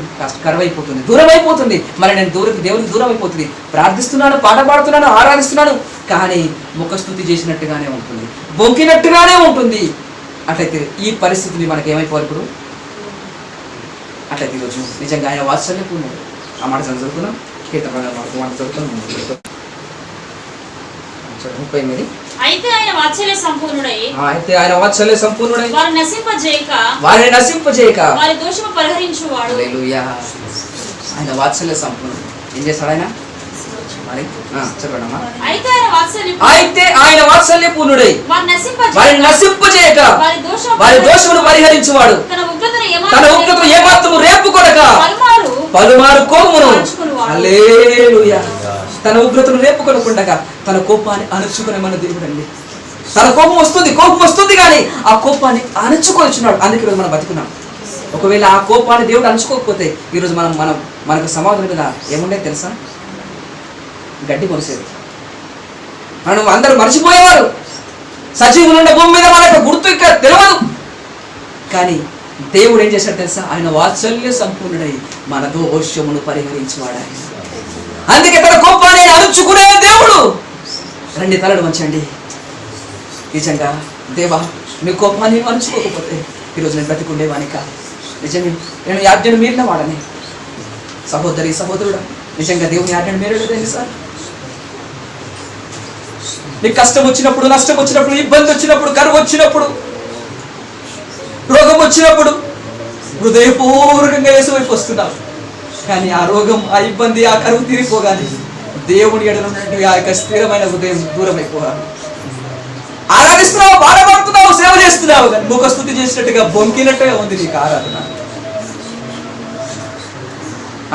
కరువైపోతుంది, దూరం అయిపోతుంది. మళ్ళీ నేను దేవునికి దూరం అయిపోతుంది. ప్రార్థిస్తున్నాను, పాట పాడుతున్నాను, ఆరాధిస్తున్నాను, కానీ ముఖస్థుతి చేసినట్టుగానే ఉంటుంది, బొంకినట్టుగానే ఉంటుంది. అట్లయితే ఈ పరిస్థితిని మనకి ఏమైపోవాలి ఇప్పుడు? అట్లయితే ఈరోజు నిజంగా ఆయన వాత్సల్యపూర్ణుడు. ఆ మాట చదువుతున్నాం. అయితే ఆయన వాత్సల్య సంపూర్ణుడై అయితే ఆయన వాత్సల్య సంపూర్ణుడై వారిని నశింపజేయక వారిని నశింపజేయక వారి దోషము పరిహరించువాడు. హల్లెలూయా. ఆయన వాత్సల్య సంపూర్ణుడు. ఏం చేస్తాడు ఆయన? మరి చెప్పండమ్మా. అయితే ఆయన వాత్సల్య పూర్ణుడై వారిని నశింపజేయక వారి దోషమును పరిహరించువాడు. తన ఉగ్రతను ఏమాత్రము రేపుకొనక పలుమారు కోపమును హల్లెలూయా తన ఉగ్రతను రేపుకొనకుండగా తన కోపాన్ని అణుచుకునే మన దేవుడు అండి. తన కోపం వస్తుంది కానీ ఆ కోపాన్ని అణుచుకొచ్చున్నాడు. అందుకే ఈరోజు మనం బతుకున్నాం. ఒకవేళ ఆ కోపాన్ని దేవుడు అణుచుకోకపోతే ఈరోజు మనకు సమాధానం మీద ఏముండే తెలుసా? గడ్డి మొలిసేది. మనం అందరూ మర్చిపోయేవారు. సజీవులు ఉన్న భూమి మీద మనకు గుర్తు ఇక్కడ తెలియదు. కానీ దేవుడు ఏం చేశాడు తెలుసా? ఆయన వాత్సల్య సంపూర్ణుడై మన దోషమును పరిహరించువాడు ఆయన. అందుకే తన కోపాన్ని అణుచుకునే దేవుడు. రండి తలడు వంచండి. నిజంగా దేవా నీ కోపాన్ని అణుచుకోకపోతే ఈరోజు నేను బ్రతికుండేవాని కాదు. నిజంగా నేను ఆజ్ఞను మీరిన వాడని. సహోదరుడా నిజంగా దేవుని ఆజ్ఞను మీరలేదండి సార్. నీకు కష్టం వచ్చినప్పుడు, నష్టం వచ్చినప్పుడు, ఇబ్బంది వచ్చినప్పుడు, కరువు వచ్చినప్పుడు, రోగం వచ్చినప్పుడు హృదయపూర్వకంగా యేసు వైపు వస్తున్నావు. కానీ ఆ రోగం, ఆ ఇబ్బంది, ఆ కరువు తీరిపోగానే దేవుని ఎడల ఉన్నటువంటి ఆ యొక్క స్థిరమైన హృదయం దూరం అయిపోవాలి. ఆరాధిస్తున్నావు, బాధపడుతున్నావు, సేవ చేస్తున్నావు, కానీ ముఖస్తుతి చేసినట్టుగా బొంకినట్టుగా ఉంది నీకు ఆరాధన.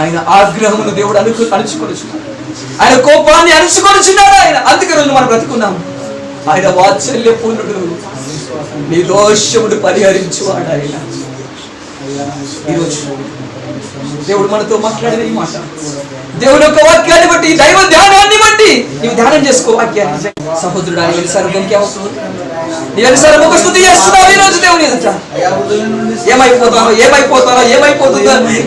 ఆయన ఆగ్రహమును దేవుడు అణుచుకొనుచున్నాడు. ఆయన కోపాన్ని అణుచుకొనుచున్నాడు ఆయన. అందుకే రోజు మనం బ్రతుకున్నాం. ఆయన వాత్సల్య పూర్ణుడు, నీ దోషముడు పరిహరించువాడు ఆయన. ఈరోజు దేవుడు మనతో మాట్లాడిన ఈ మాట, దేవుని యొక్క వాక్యాన్ని బట్టి, దైవ ధ్యానాన్ని బట్టి నీవు ధ్యానం చేసుకో వాక్యాన్ని. సహోదరుడు ఆయన వెలిసారు నీ వెలిసారు ముఖ స్తుతి చేస్తున్నావు ఈరోజు దేవుని ఎదుట. ఏమైపోతుందో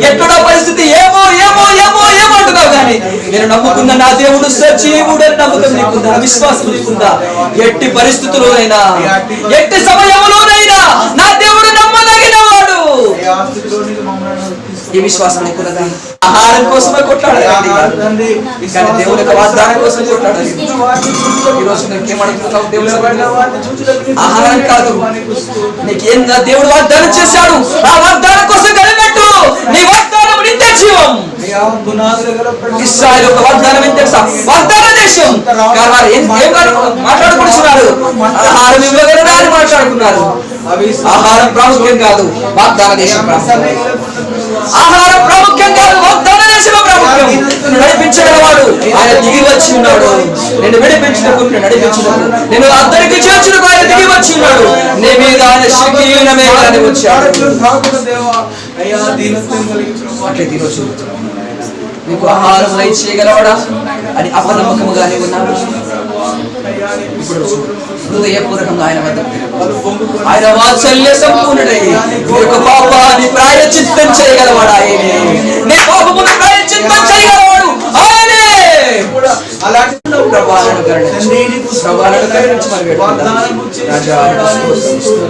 ఎక్కడో పరిస్థితి ఏమంటున్నావు. కానీ నేను నమ్ముకున్న నా దేవుడు సజీవుడు నమ్మకం నీకుందా? విశ్వాసం నీకుందా? ఎట్టి పరిస్థితుల్లోనైనా, ఎట్టి సమయంలోనైనా నా దేవుడు నమ్మదగిన వాడు. ఈ విశ్వాసం నీకున్నదా? ఆహారం కోసమే కొట్లాడాలి కానీ దేవుని యొక్క వాగ్దానం కోసం కొట్లాడాలి. ఈరోజు నీకేమడుగుతున్నావు? దేవుడు ఆహారం కాదు, నీకేం దేవుడు వాగ్దానం చేశాడు, ఆ వాగ్దానం కోసం కలిగినట్టు నీ వాగ్దానం నిత్య జీవం. ఇశ్రాయేలు యొక్క వాగ్దానం ఏం తెలుసా? వాగ్దాన దేశం. మాట్లాడుకుంటున్నారు, ఆహారం ఇవ్వగలరా అని మాట్లాడుకున్నారు. ఆహారం ప్రాముఖ్యం కాదు, వాగ్దాన దేశం ప్రాముఖ్యం. ఆహారం ప్రాముఖ్యం కాదు, వాగ్దాన దేశం ప్రాముఖ్యం. నిన్ను నడిపించగలవాడు ఆయన దిగి వచ్చి ఉన్నాడు. నేను విడిపించినకు, నేను నడిపించినకు, నేను అందరికి చేర్చుటకు ఆయన దిగి వచ్చి ఉన్నాడు. నీ మీద ఆయన శక్తిహీన మేఘాన్ని వచ్చాడు. అట్లే తినొచ్చు. నీకు ఆహారం చేయగలవాడా అని అపనమ్మకముగానే ఉన్నాడు. ఇప్పుడు హృదయపూర్వకంగా ఆయన వద్ద ఆయన వాత్సల్య సంపూర్ణుడై నీ యొక్క పాపాన్ని ప్రాయశ్చిత్తం చేయగలవాడు ఆయనే. నీ పాపమును ప్రాయశ్చిత్తం చేయగలవాడు ఆయనే. ప్రభావాలను కరుణించి మరి రాజా మిత్రుడు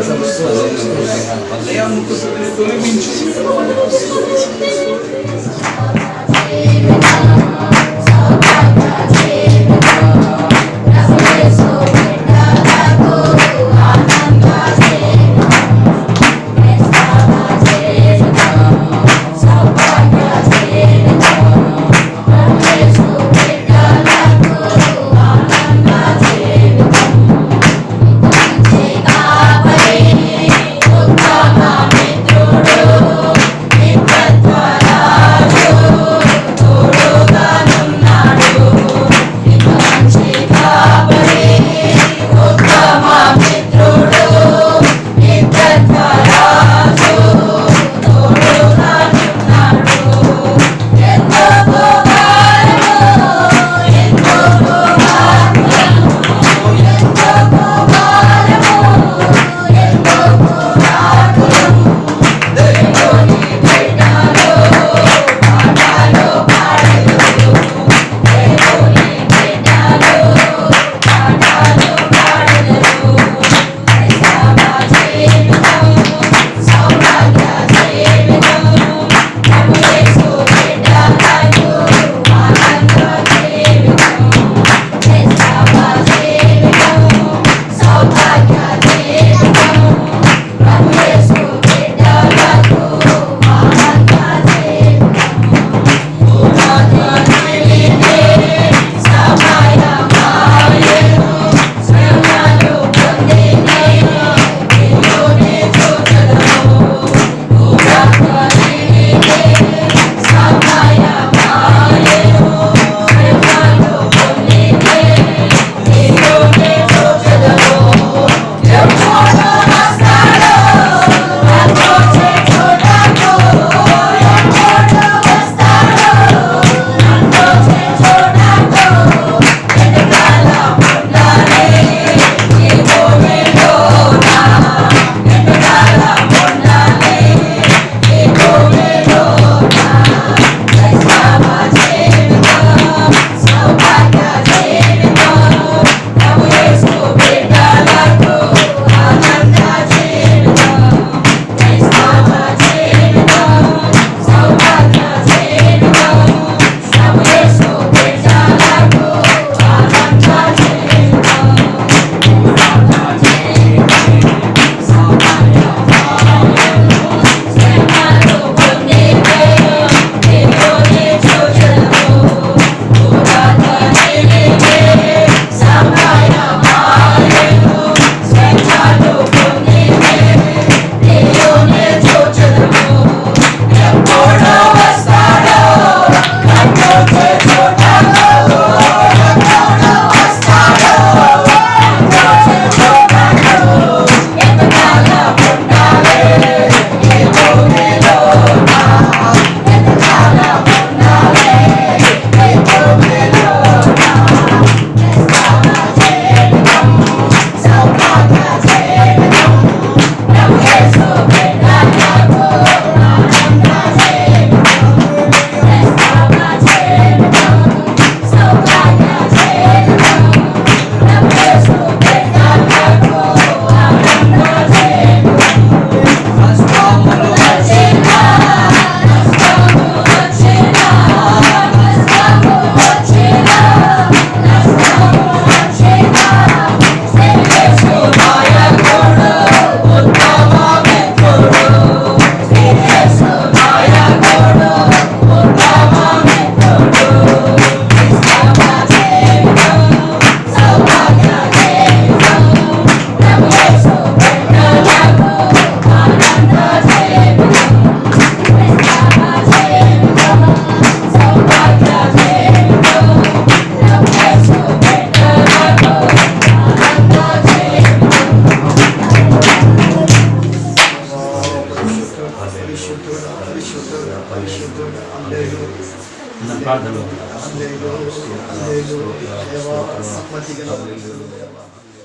ప్రార్థనలు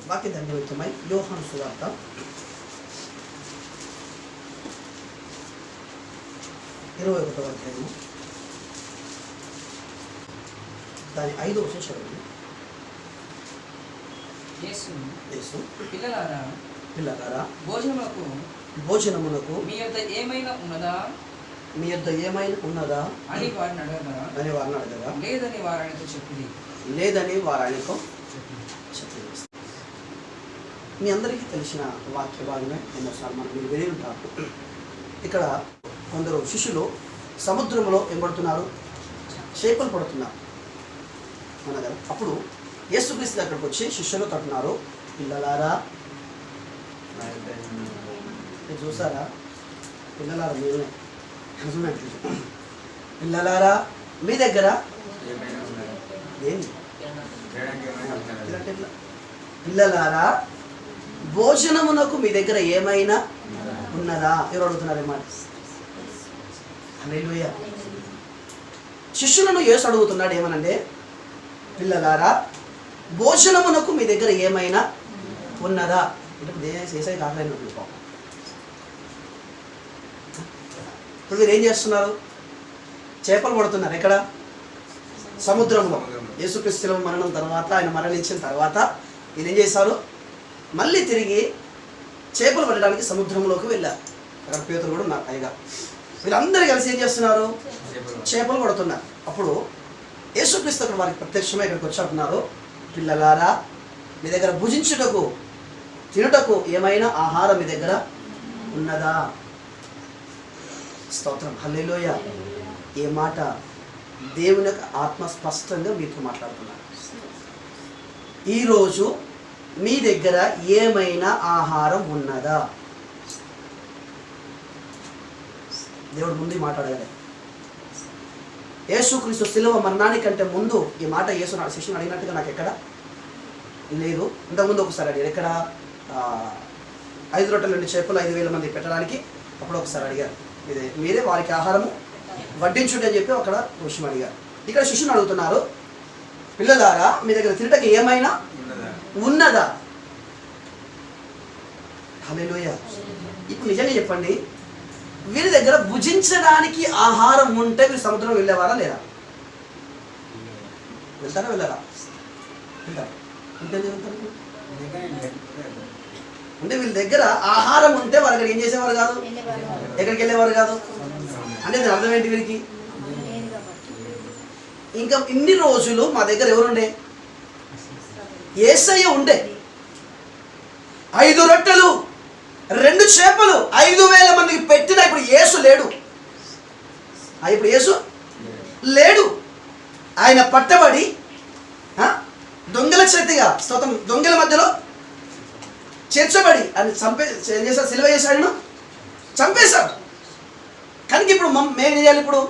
వాక్య ధన్యమితమై యోహాను సువార్త 21వ అధ్యాయము దాని 5వ వచనం చదవండి. యేసు పిల్లలారా భోజనమునకు మీ యొద్ద ఏమైనా ఉన్నదా అని వారిని అడగగా లేదని వారాయనతో చెప్పింది. మీ అందరికీ తెలిసిన వాక్య భాగమే ఎన్నోసార్లు మనం మీరు విని ఉంటారు. ఇక్కడ కొందరు శిష్యులు సముద్రంలో ఎంబడుతున్నారు, చేపలు పడుతున్నారు అనగా అప్పుడు యేసుక్రీస్తు అక్కడికి వచ్చి శిష్యులు తట్టున్నారు. పిల్లలారా, మీరు చూసారా? పిల్లలారా మీరే పిల్లలారా మీ దగ్గర పిల్లలారా భోజనమునకు మీ దగ్గర ఏమైనా ఉన్నదా? ఎవరు అడుగుతున్నారేమాట? హల్లెలూయా. శిష్యులను యేసు అడుగుతున్నాడు ఏమనంటే, పిల్లలారా భోజనమునకు మీ దగ్గర ఏమైనా ఉన్నదా? అంటే ఏసై కాకలేనప్పుడు ఇప్పుడు మీరు ఏం చేస్తున్నారు? చేపలు పడుతున్నారు. ఎక్కడ? సముద్రంలో. యేసుక్రీస్తు మరణం తర్వాత, ఆయన మరణించిన తర్వాత వీళ్ళు ఏం చేశారు? మళ్ళీ తిరిగి చేపలు పట్టడానికి సముద్రంలోకి వెళ్ళారు. అక్కడ పేతురు కూడా ఉన్నారు. పైగా వీళ్ళందరూ కలిసి ఏం చేస్తున్నారు? చేపలు పడుతున్నారు. అప్పుడు యేసుక్రీస్తు అక్కడ వారికి ప్రత్యక్షంగా ఇక్కడికి వచ్చి అంటున్నారు, పిల్లలారా మీ దగ్గర భుజించుటకు తినుటకు ఏమైనా ఆహారం మీ దగ్గర ఉన్నదా? స్తోత్రం, హల్లెలూయా. ఏ మాట దేవుని యొక్క ఆత్మ స్పష్టంగా మీతో మాట్లాడుతున్నారు. ఈరోజు మీ దగ్గర ఏమైనా ఆహారం ఉన్నదా? దేవుడు ముందు మాట్లాడగలే. యేసుక్రీస్తు శిలువ మరణానికంటే ముందు ఈ మాట యేసు శిష్యుని అడిగినట్టుగా నాకు ఎక్కడ లేదు. ఇంతకుముందు ఒకసారి అడిగారు. ఎక్కడ 5 రొట్టెలు 2 చేపలు 5,000 మంది పెట్టడానికి అప్పుడు ఒకసారి అడిగారు, మీరే వారికి ఆహారము వడ్డించుండి అని చెప్పి అక్కడ విషయం అడిగారు. ఇక్కడ శిష్యుని అడుగుతున్నారు, పిల్లలారా మీ దగ్గర తినటకి ఏమైనా ఉన్నదా? హల్లెలూయా. ఇప్పుడు నిజంగా చెప్పండి, వీరి దగ్గర భుజించడానికి ఆహారం ఉంటే వీరు సముద్రం వెళ్ళేవారా లేదా? వెళ్తారా వెళ్ళారా? వెళ్తారు. అంటే వీళ్ళ దగ్గర ఆహారం ఉంటే వారు అక్కడ ఏం చేసేవారు కాదు, ఎక్కడికి వెళ్ళేవారు కాదు. అంటే దాని అర్థం ఏంటి? వీరికి ఇంకా ఇన్ని రోజులు మా దగ్గర ఎవరుండే? యేసయ్య ఉండే. 5 రొట్టెలు 2 చేపలు 5,000 మందికి పెట్టిన ఇప్పుడు యేసు లేడు. ఇప్పుడు యేసు లేడు. ఆయన పట్టబడి దొంగల చేతిగా స్తోత్రం దొంగల మధ్యలో చేర్చబడి ఆయన ఏం చేశారు? సిలువ చేశాడు, చంపేశాడు. కనుక ఇప్పుడు మేము ఏం చేయాలి? ఇప్పుడు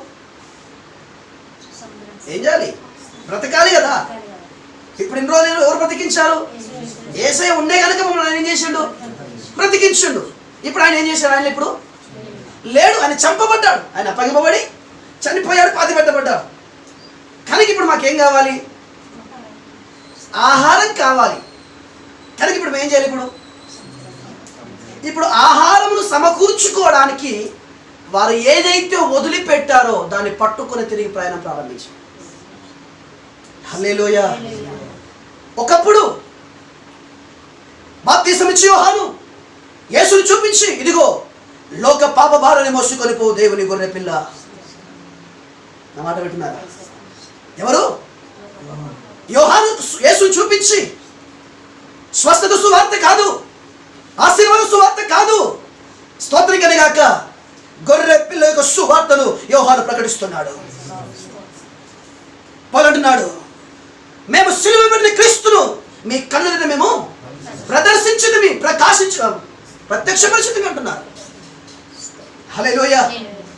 ఏం చేయాలి? బ్రతకాలి కదా. ఇప్పుడు ఇన్ని రోజులు ఎవరు బ్రతికించారు? యేసయ్య ఉండే కనుక మమ్మల్ని ఆయన ఏం చేసిండు? బ్రతికించుండు. ఇప్పుడు ఆయన ఏం చేశాడు? ఆయన ఇప్పుడు లేడు. ఆయన చంపబడ్డాడు, ఆయన అప్పగింపబడి చనిపోయాడు, పాతి పెట్టబడ్డాడు. కనుక ఇప్పుడు మాకేం కావాలి? ఆహారం కావాలి. కనుక ఇప్పుడు మేము ఏం చేయాలి? ఇప్పుడు ఆహారమును సమకూర్చుకోవడానికి వారు ఏదైతే వదిలిపెట్టారో దాన్ని పట్టుకొని తిరిగి ప్రయాణం ప్రారంభించారు. హల్లెలూయా. ఒకప్పుడు బాప్తిసమిచ్చి యోహాను యేసుని చూపించి, ఇదిగో లోక పాప భారాన్ని మోసుకొని పో దేవుని గొర్రె పిల్ల. నా మాట వింటున్నారా? ఎవరు? యోహాను యేసుని చూపించి స్వస్థత సువార్త కాదు, ఆశీర్వాద సువార్త కాదు, స్తోత్రం కలగాక గొర్రె పిల్ల యొక్క సువార్తను యోహాను ప్రకటిస్తున్నాడు. అంటున్నాడు, మేము సిలువ పెట్టిన క్రీస్తును మీ కళ్ళని మేము ప్రదర్శించింది, ప్రత్యక్షపరిచింది అంటున్నారు. హల్లెలూయా.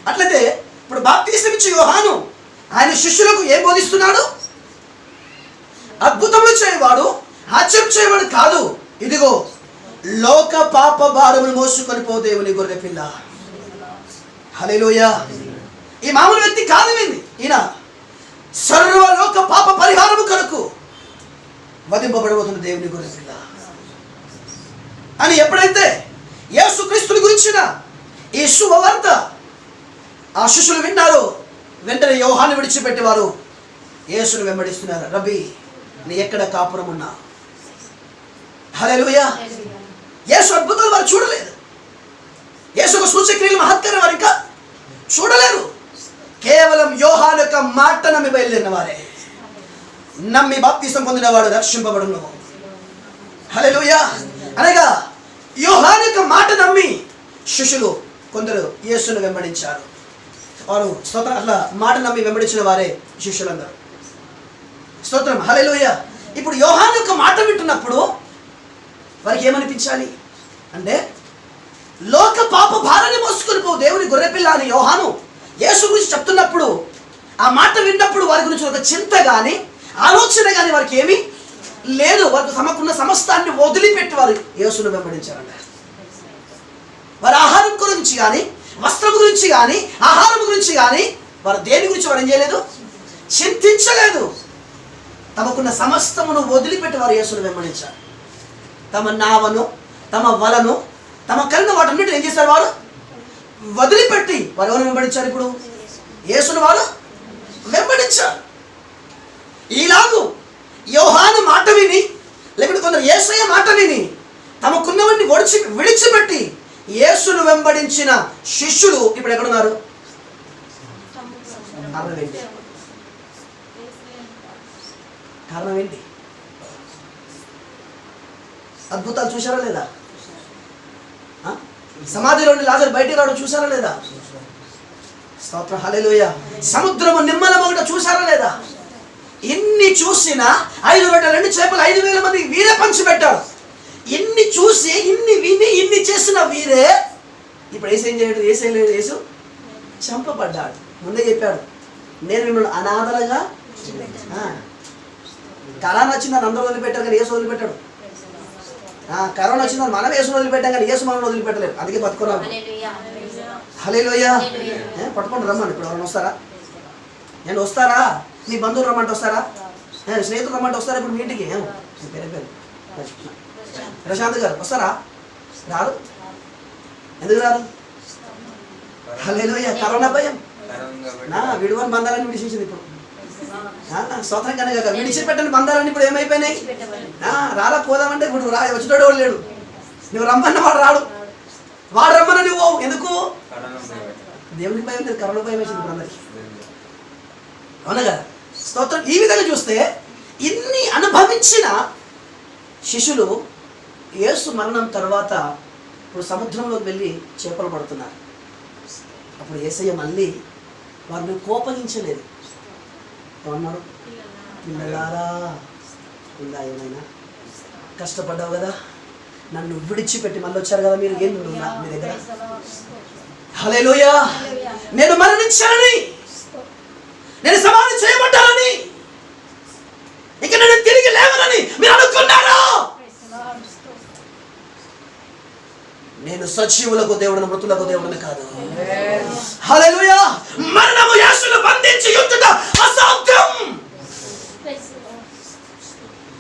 అట్లయితే ఇప్పుడు బాప్తిసం ఇచ్చే యోహాను ఆయన శిష్యులకు ఏం బోధిస్తున్నాడు? అద్భుతములు చేయవాడు, ఆశ్చర్యం చేయవాడు కాదు, ఇదిగో లోక పాప భారమును మోసుకొని పో దేవుని గొర్రె పిల్ల. హల్లెలూయా. ఈ మామూలు వ్యక్తి కాదు. ఈయన సర్వలోక పాప పరిహారము కొరకు వధింపబడబోతున్న దేవుని గొర్రెపిల్ల అని ఎప్పుడైతే యేసుక్రీస్తుని గురించిన ఈ శుభవార్త ఆ శిష్యులు విన్నారు, వెంటనే యోహాను విడిచిపెట్టేవారు యేసును వెంబడిస్తున్నారు. రబ్బీ, నీ ఎక్కడ కాపురం ఉన్నా? హల్లెలూయా. యేసు అద్భుతాలు వారు చూడలేదు. యేసు యొక్క సూచక్రియలు మహత్కారం వారు ఇంకా చూడలేరు. కేవలం యోహాను యొక్క మాట నమ్మి బయలుదేరిన వారే. నమ్మి బాప్తిసం పొందినవాడు రక్షింపబడును. హల్లెలూయా. అనగా యోహాను యొక్క మాట నమ్మి శిష్యులు కొందరు యేసును వెంబడించారు. వారు స్తోత్రం, అట్లా మాట నమ్మి వెంబడించిన వారే శిష్యులందరూ. స్తోత్రం, హల్లెలూయా. ఇప్పుడు యోహాను యొక్క మాట వింటున్నప్పుడు వారికి ఏమనిపించాలి అంటే, లోక పాప భారాన్ని మోసుకొని పో దేవుని గొర్రెపిల్ల అని యోహాను యేసు గురించి చెప్తున్నప్పుడు, ఆ మాట విన్నప్పుడు వారి గురించి ఒక చింత కానీ ఆలోచన కానీ వారికి ఏమీ లేదు. వారికి తమకున్న సమస్తాన్ని వదిలిపెట్టి వారు యేసును వెంబడించారంట. వారి ఆహారం గురించి కానీ, వస్త్రం గురించి కానీ, ఆహారం గురించి కానీ, వారు దేని గురించి వారు ఏం చేయలేదు, చింతించలేదు. తమకున్న సమస్తమును వదిలిపెట్టి వారు యేసును వెంబడించారు. తమ నావను, తమ వలను, తమ కలిగిన వాటన్నిటిని ఏం చేశారు? వారు వదిలిపెట్టి వారు ఎవరు వెంబడించారు? ఇప్పుడు యేసును వారు వెంబడించారు. ఈలాగు యోహాను మాట విని, లేకుంటే కొందరు యేసయ్య మాట విని తమకున్నవన్నీ విడిచిపెట్టి యేసును వెంబడించిన శిష్యులు ఇప్పుడు ఎక్కడున్నారు? కారణం ఏంటి? అద్భుతాలు చూశారా లేదా? సమాధిలో నుండి లాజరు బయటికి రావడం చూశారా లేదా? స్తోత్రం, హల్లెలూయా. సముద్రము నిమ్మలమగుట చూశారా లేదా? ఇన్ని చూసినా 5 రొట్టెలు 2 చేపలు 5,000 మందికి వీరే పంచిపెట్టారు. ఇన్ని చూసి, ఇన్ని విని, ఇన్ని చేసిన వీరే ఇప్పుడు ఏం చేయడు? యేసు చంపబడ్డాడు. ముందే చెప్పాడు, నేను మిమ్మల్ని అనాథలుగా. కరోనా వచ్చిందని అందరూ వదిలిపెట్టారు కానీ యేసు వదిలిపెట్టాడు. కరోనా వచ్చిందని మనం యేసును వదిలిపెట్టాం కానీ యేసు మనం వదిలిపెట్టలేదు. అందుకే బతుకున్నాం. హల్లెలూయా. పట్టుకొని రమ్మని ఇప్పుడు ఎవరైనా వస్తారా? నేను వస్తారా? నీ బంధువులు రమ్మంటే వస్తారా? స్నేహితులు రమ్మంటే వస్తారా? ఇప్పుడు మీ ఇంటికి పేరు ప్రశాంత్ గారు వస్తారా? రారు. ఎందుకు రారు? హల్లెలూయా. కరోనా భయం విడువని బంధాలన్నీ విడిచింది. ఇప్పుడు స్తోత్రం కనుక విడిచిపెట్టని బంధాలన్నీ ఇప్పుడు ఏమైపోయినాయి? రాలా పోదామంటే ఇప్పుడు వచ్చేటోడు ఎవడు లేడు. నువ్వు రమ్మన్న వాడు రాడు, వాడు రమ్మన్న నువ్వు ఎందుకు? దేవునికి భయం లేదు, కరోనా భయం వేసింది ఇప్పుడు అందరికి. అవునా కదా? స్తోత్రం. ఈ విధంగా చూస్తే ఇన్ని అనుభవించిన శిష్యులు యేసు మరణం తర్వాత ఇప్పుడు సముద్రంలోకి వెళ్ళి చేపలు పడుతున్నారు. అప్పుడు యేసయ్య మళ్ళీ వారిని కోపగించలేదు. ఏమన్నాడు? పిల్లలారా, ఉందా ఏమైనా? కష్టపడ్డావు కదా, నన్ను విడిచిపెట్టి మళ్ళీ వచ్చారు కదా మీరు, ఏం ఉన్నా మీ దగ్గర? హల్లెలూయా. నేను మరణించానని, నేను సమాధి చేయబడ్డానని, ఇక నేను తిరిగి లేవనని మీరు అనుకున్నారా? నేను సజీవులకు దేవుడను, మృతులకు దేవుడను కాదు. హల్లెలూయా. మరణము యేసును బంధించి ఉంచుట అసాధ్యం.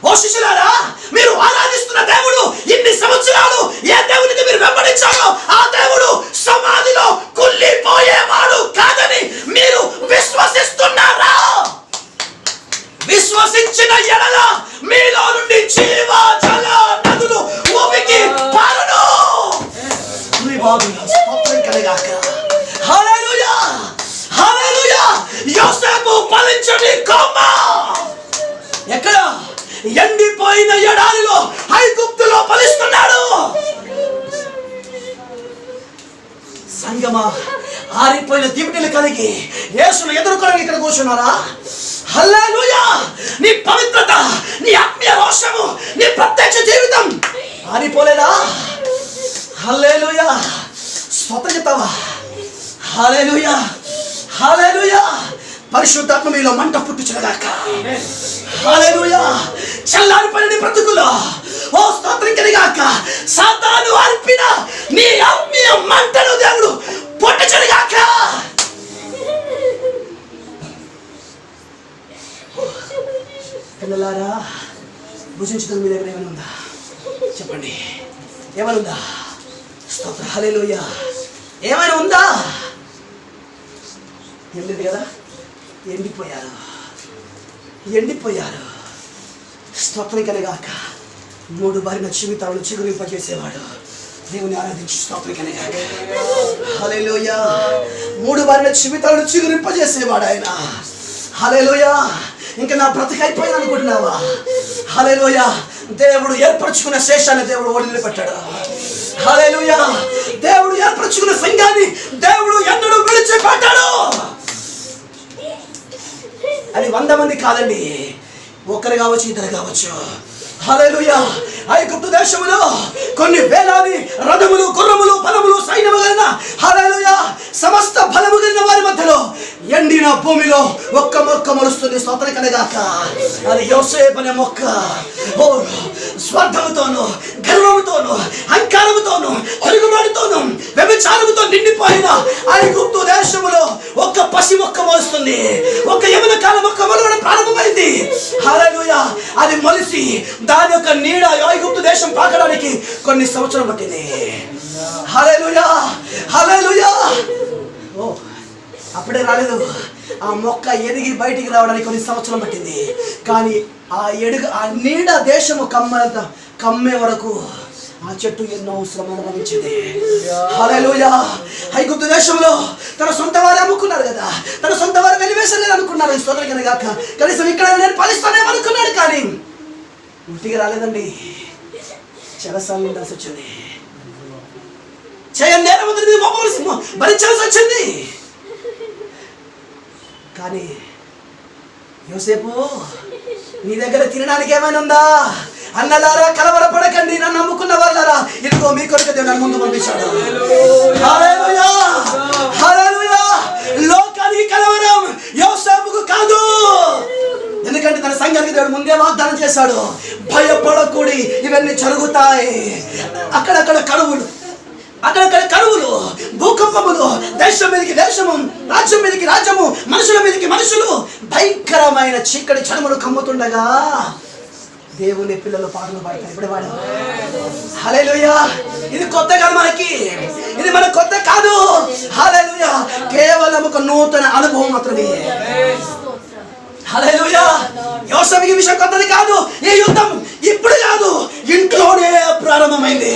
ఓ శిష్యులారా, మీరు ఆరాధిస్తున్న దేవుడు ఇన్ని సంవత్సరాలు ఏ దేవునికి మీరు వెంబడించారో ఆ దేవుడు సమాధిలో కుళ్ళిపోయేవాడు కాదని మీరు విశ్వసిస్తున్నారా? విశ్వసించిన ఎడల మీలో నుండి జీవ జల నదులు ఊపికి పారును. హల్లెలూయా, హల్లెలూయా. యోసేపు ఫలించని కొమ్మ ఎక్కడ? ఎండిపోయిన ఎడారిలో ఐగుప్తులో ఫలిస్తున్నాడు. సంగమా, ఆరిపోయిన దివిటీలు కలిగి యేసును ఎదుర్కొని ఇక్కడ కూర్చున్నారా? హల్లెలూయా. నీ పవిత్రత, నీ ఆత్మీయ రోషము, నీ ప్రత్యక్ష జీవితం ఆరిపోలేదా? హల్లెలూయా. స్వతంత్రతావా? హల్లెలూయా, హల్లెలూయా. పరిశుద్ధాత్మ మీలో మంట పుట్టుచుగాక. హల్లెలూయా. చల్లారిపోయిన నీ బ్రతుకులో ఓ స్తోత్రం కలిగాక. సాతాను అర్పిన నీ ఆత్మీయ మంటను దేవుడు పుట్టుచుగాక. ఏమైనా ఉందా? స్తోత్రం, హల్లెలూయా. ఏమైనా ఉందా? ఎండిది కదా, ఎండిపోయారు. స్తోత్రం కనగాక. 3 బారిన జీవితాలను చిగురింపజేసేవాడు. దేవుని ఆరాధించి స్తోత్రం కనగాక. హల్లెలూయా. 3 బారిన జీవితాలను చిగురింపజేసేవాడు ఆయన. హల్లెలూయా. ఇంకా నా బ్రతికైపోయింది అనుకుంటున్నావా? హల్లెలూయా. దేవుడు ఏర్పరచుకున్న శేషాన్ని దేవుడు వదిలిపెట్టాడు. హల్లెలూయా. దేవుడు ఏర్పరచుకున్న సంఘాన్ని దేవుడు ఎన్నడూ విడిచిపెట్టాడు. అది 100 మంది కాదండి, ఒకరు కావచ్చు, ఇద్దరు కావచ్చు. హల్లెలూయా. ఐగుప్తు దేశములో కొన్ని వేలాది రథములు, గుర్రములు, బలములు, సైన్యము కలిగిన, హల్లెలూయా, సమస్త బలము కలిగిన వారి మధ్యలో ఎండిన భూమిలో ఒక్క మొక్క మొలుస్తుంది. స్తోత్రం కలగాక. అది యోసేపు అనే మొక్క. ఓ స్వార్థముతోను, గర్వముతోను, అహంకారముతోను, తిరుగుబాటుతోను, వ్యభిచారముతో నిండిపోయిన ఐగుప్తు దేశములో ఒక్క పసి మొక్క మొలుస్తుంది. ఒక యవన కాల మొక్క మొలవడం ప్రారంభమైంది. హల్లెలూయా. అది మొలిసి దాని యొక్క నీడ ఐగుప్తు దేశం పాకడానికి కొన్ని సంవత్సరాలు పట్టింది. హల్లెలూయా, హల్లెలూయా. ఓ అప్పుడే రాలేదు. ఆ మొక్క ఎదిగి బయటికి రావడానికి కొన్ని సంవత్సరం పట్టింది. కానీ ఆ నీడ దేశము కమ్మే వరకు ఆ చెట్టు ఎన్నో శ్రమ అనుభవించింది. హల్లెలూయా. ఐగుప్తు దేశంలో తన సొంత వారు అమ్ముకున్నారు కదా, తన సొంత వారు వెలివేసలేదు అనుకున్నారు. స్తోత్రం కనుగాక. కనీసం ఇక్కడ నేను ఫలిస్తానేమో అనుకున్నాడు. కానీ ఇంటికి రాలేదండి, చెరసాలను ఉండాల్సి వచ్చింది. చేయని నేరం భరించాల్సి వచ్చింది. కానీ యోసేపు, నీ దగ్గర తినడానికి ఏమైనా ఉందా? అన్నలారా కలవరపడకండి, నన్ను నమ్ముకున్న వాళ్ళారా, ఇదిగో మీ కొరకు దేవుడు ముందు పంపించాడు. హల్లెలూయా, హల్లెలూయా. లోకానికి కలవరం యోసేపుకు కాదు. ఎందుకంటే తన సంఘానికి దేవుడు ముందే వాగ్దానం చేశాడు, భయపడకూడి, ఇవన్నీ జరుగుతాయి. అక్కడక్కడ కరువులు, భూకంపములు, దేశం మీదకి దేశము, రాజ్యం మీదకి రాజ్యము, మనుషుల మీదకి మనుషులు, భయంకరమైన చీకటి చనుములు కమ్ముతుండగా దేవుని పిల్లలు పాటలు పాడతారు. ఇప్పుడు వాడు హల్లెలూయా. ఇది కొత్త కాదు మనకి, ఇది మన కొత్త కాదు. హల్లెలూయా. కేవలం ఒక నూతన అనుభవం మాత్రమే. హల్లెలూయా. యోసేపుకి విషయం కొత్తది కాదు. ఈ యుద్ధం ఇప్పుడు కాదు, ఇంట్లోనే ప్రారంభమైంది.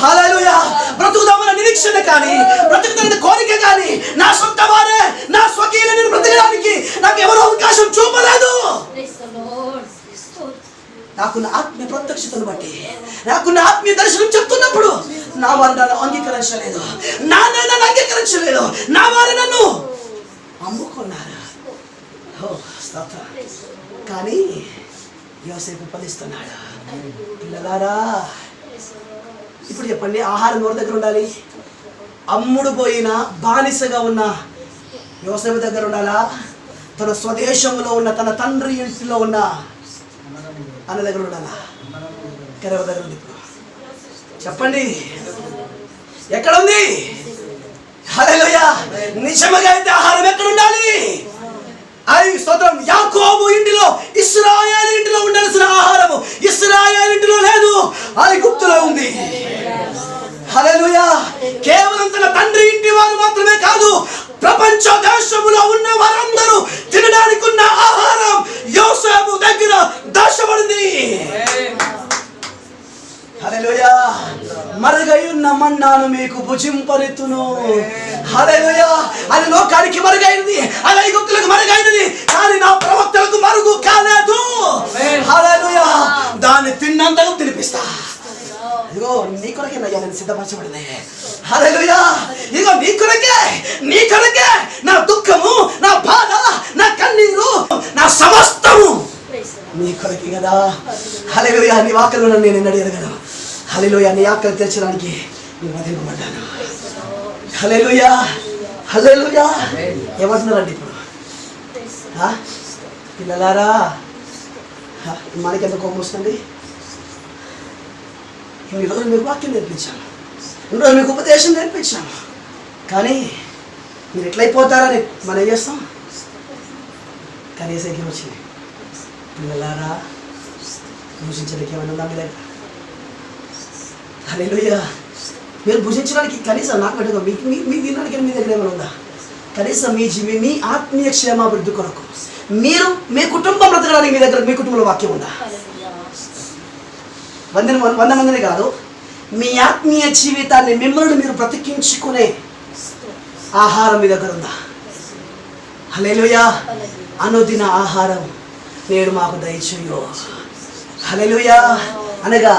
హల్లెలూయా. బ్రతుకుదామన్న నిరీక్షణ కానీ, బ్రతుకుతున్న కోరిక కానీ, నా సొంత వారే, నా స్వకీయులను బ్రతకడానికి నాకు ఎవరో అవకాశం చూపలేదు. నాకున్న ఆత్మీయ ప్రత్యక్షతను బట్టి, నాకున్న ఆత్మీయ దర్శనం చెప్తున్నప్పుడు నా వారు నన్ను అంగీకరించలేదు, నన్ను అంగీకరించలేదు, నా వారు నన్ను అమ్ముకున్నారు. కానీ యోసేపు ఫలిస్తున్నాడు. పిల్లలారా, ఇప్పుడు చెప్పండి, ఆహారం ఎవరి దగ్గర ఉండాలి? అమ్ముడు పోయిన బానిసగా ఉన్న యోసేపు దగ్గర ఉండాలా? తన స్వదేశంలో ఉన్న తన తండ్రి ఇంటిలో ఉన్న అన్న దగ్గర ఉండాలా? ఎవరి దగ్గర ఉంది? ఇప్పుడు చెప్పండి, ఎక్కడ ఉంది? హల్లెలూయా. నిజంగా అయితే ఆహారం ఎక్కడ ఉండాలి? స్తోత్రం. యాకోబు ఇంటిలో, ఇశ్రాయేలు ఇంటిలో ఉండాల్సిన ఆహారము ఇశ్రాయేలు ఇంటిలో లేదు, ఐగుప్తులో ఉంది. హల్లెలూయా. కేవలం తన తండ్రి ఇంటి వారు మాత్రమే కాదు, ప్రపంచ దేశములో ఉన్న వారందరూ తినడానికి ఉన్న ఆహారం యోసేపు దగ్గర దాచబడింది. హల్లెలూయా. మరుగైన మన్నాను మీకు భుజింపనెత్తును. హల్లెలూయా. అది లోకానికి మరుగైనది, అది ఐగుప్తులకు మరుగైనది, కానీ నా ప్రవక్తలకు మరుగు కాలేదు. హల్లెలూయా. దాన్ని తిన్నంతగా తినిపిస్తా. ఇదిగో నీ కొరకే నేను సిద్ధపరచబడింది. హల్లెలూయా. ఇదిగో నీ కొరకే నా దుఃఖము, నా బాధ, నా కన్నీరు, నా సమస్తము నీ కొరకే కదా. హల్లెలూయా. నీ వాక్కులను నేను అడగను. హల్లెలూయా. నీ ఆకలి తీర్చడానికి నేను వదిలిపడ్డాను. హల్లెలూయా, హల్లెలూయా. ఏమంటున్నారండి ఇప్పుడు? పిల్లలారా, మనకెంత కోపం వస్తుంది? ఇన్ని రోజులు మీకు వాక్యం నేర్పించాను, ఇన్ని రోజులు మీకు ఉపదేశం నేర్పించాను, కానీ మీరు ఎట్లయిపోతారని మనం ఏం చేస్తాం? కానీ ఏసైకి వచ్చింది. పిల్లలారా, దూషించడానికి ఏమైనా ఉందా మీ దగ్గర? హల్లెలూయా. మీరు భుజించడానికి కనీసం నాకు పెట్టగా మీకు తినడానికి మీ దగ్గర ఏమైనా ఉందా? కనీసం మీ ఆత్మీయ క్షేమాభివృద్ధి కొరకు మీరు మీ కుటుంబం బ్రతకడానికి మీ దగ్గర మీ కుటుంబంలో వాక్యం ఉందా? 100 మందిని కాదు, మీ ఆత్మీయ జీవితాన్ని మిమ్మల్ని మీరు బ్రతికించుకునే ఆహారం మీ దగ్గర ఉందా? హల్లెలూయా. అనుదిన ఆహారం నేడు మాకు దయచేయు. హల్లెలూయా. అనగా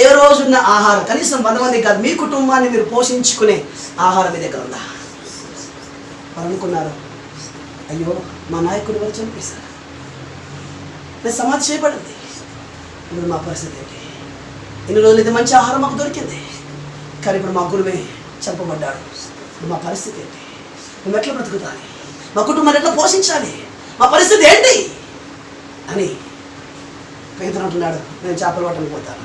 ఏ రోజున్న ఆహారం కనీసం 100 మంది కాదు, మీ కుటుంబాన్ని మీరు పోషించుకునే ఆహారం మీ దగ్గర ఉందా? వారు అనుకున్నారు, అయ్యో మా నాయకుడు వారు చంపేశారు, నేను సమాధి చేయబడింది, ఇప్పుడు మా పరిస్థితి ఏంటి? ఇన్ని రోజులు ఇది మంచి ఆహారం మాకు దొరికింది, కానీ ఇప్పుడు మా గురువే చంపబడ్డాడు, ఇప్పుడు మా పరిస్థితి ఏంటి? మేము ఎట్లా బ్రతుకుతాలి? మా కుటుంబాన్ని ఎట్లా పోషించాలి? మా పరిస్థితి ఏంటి అని పేతురు అంటున్నాడు, నేను చేపలు పట్టడానికి పోతాను.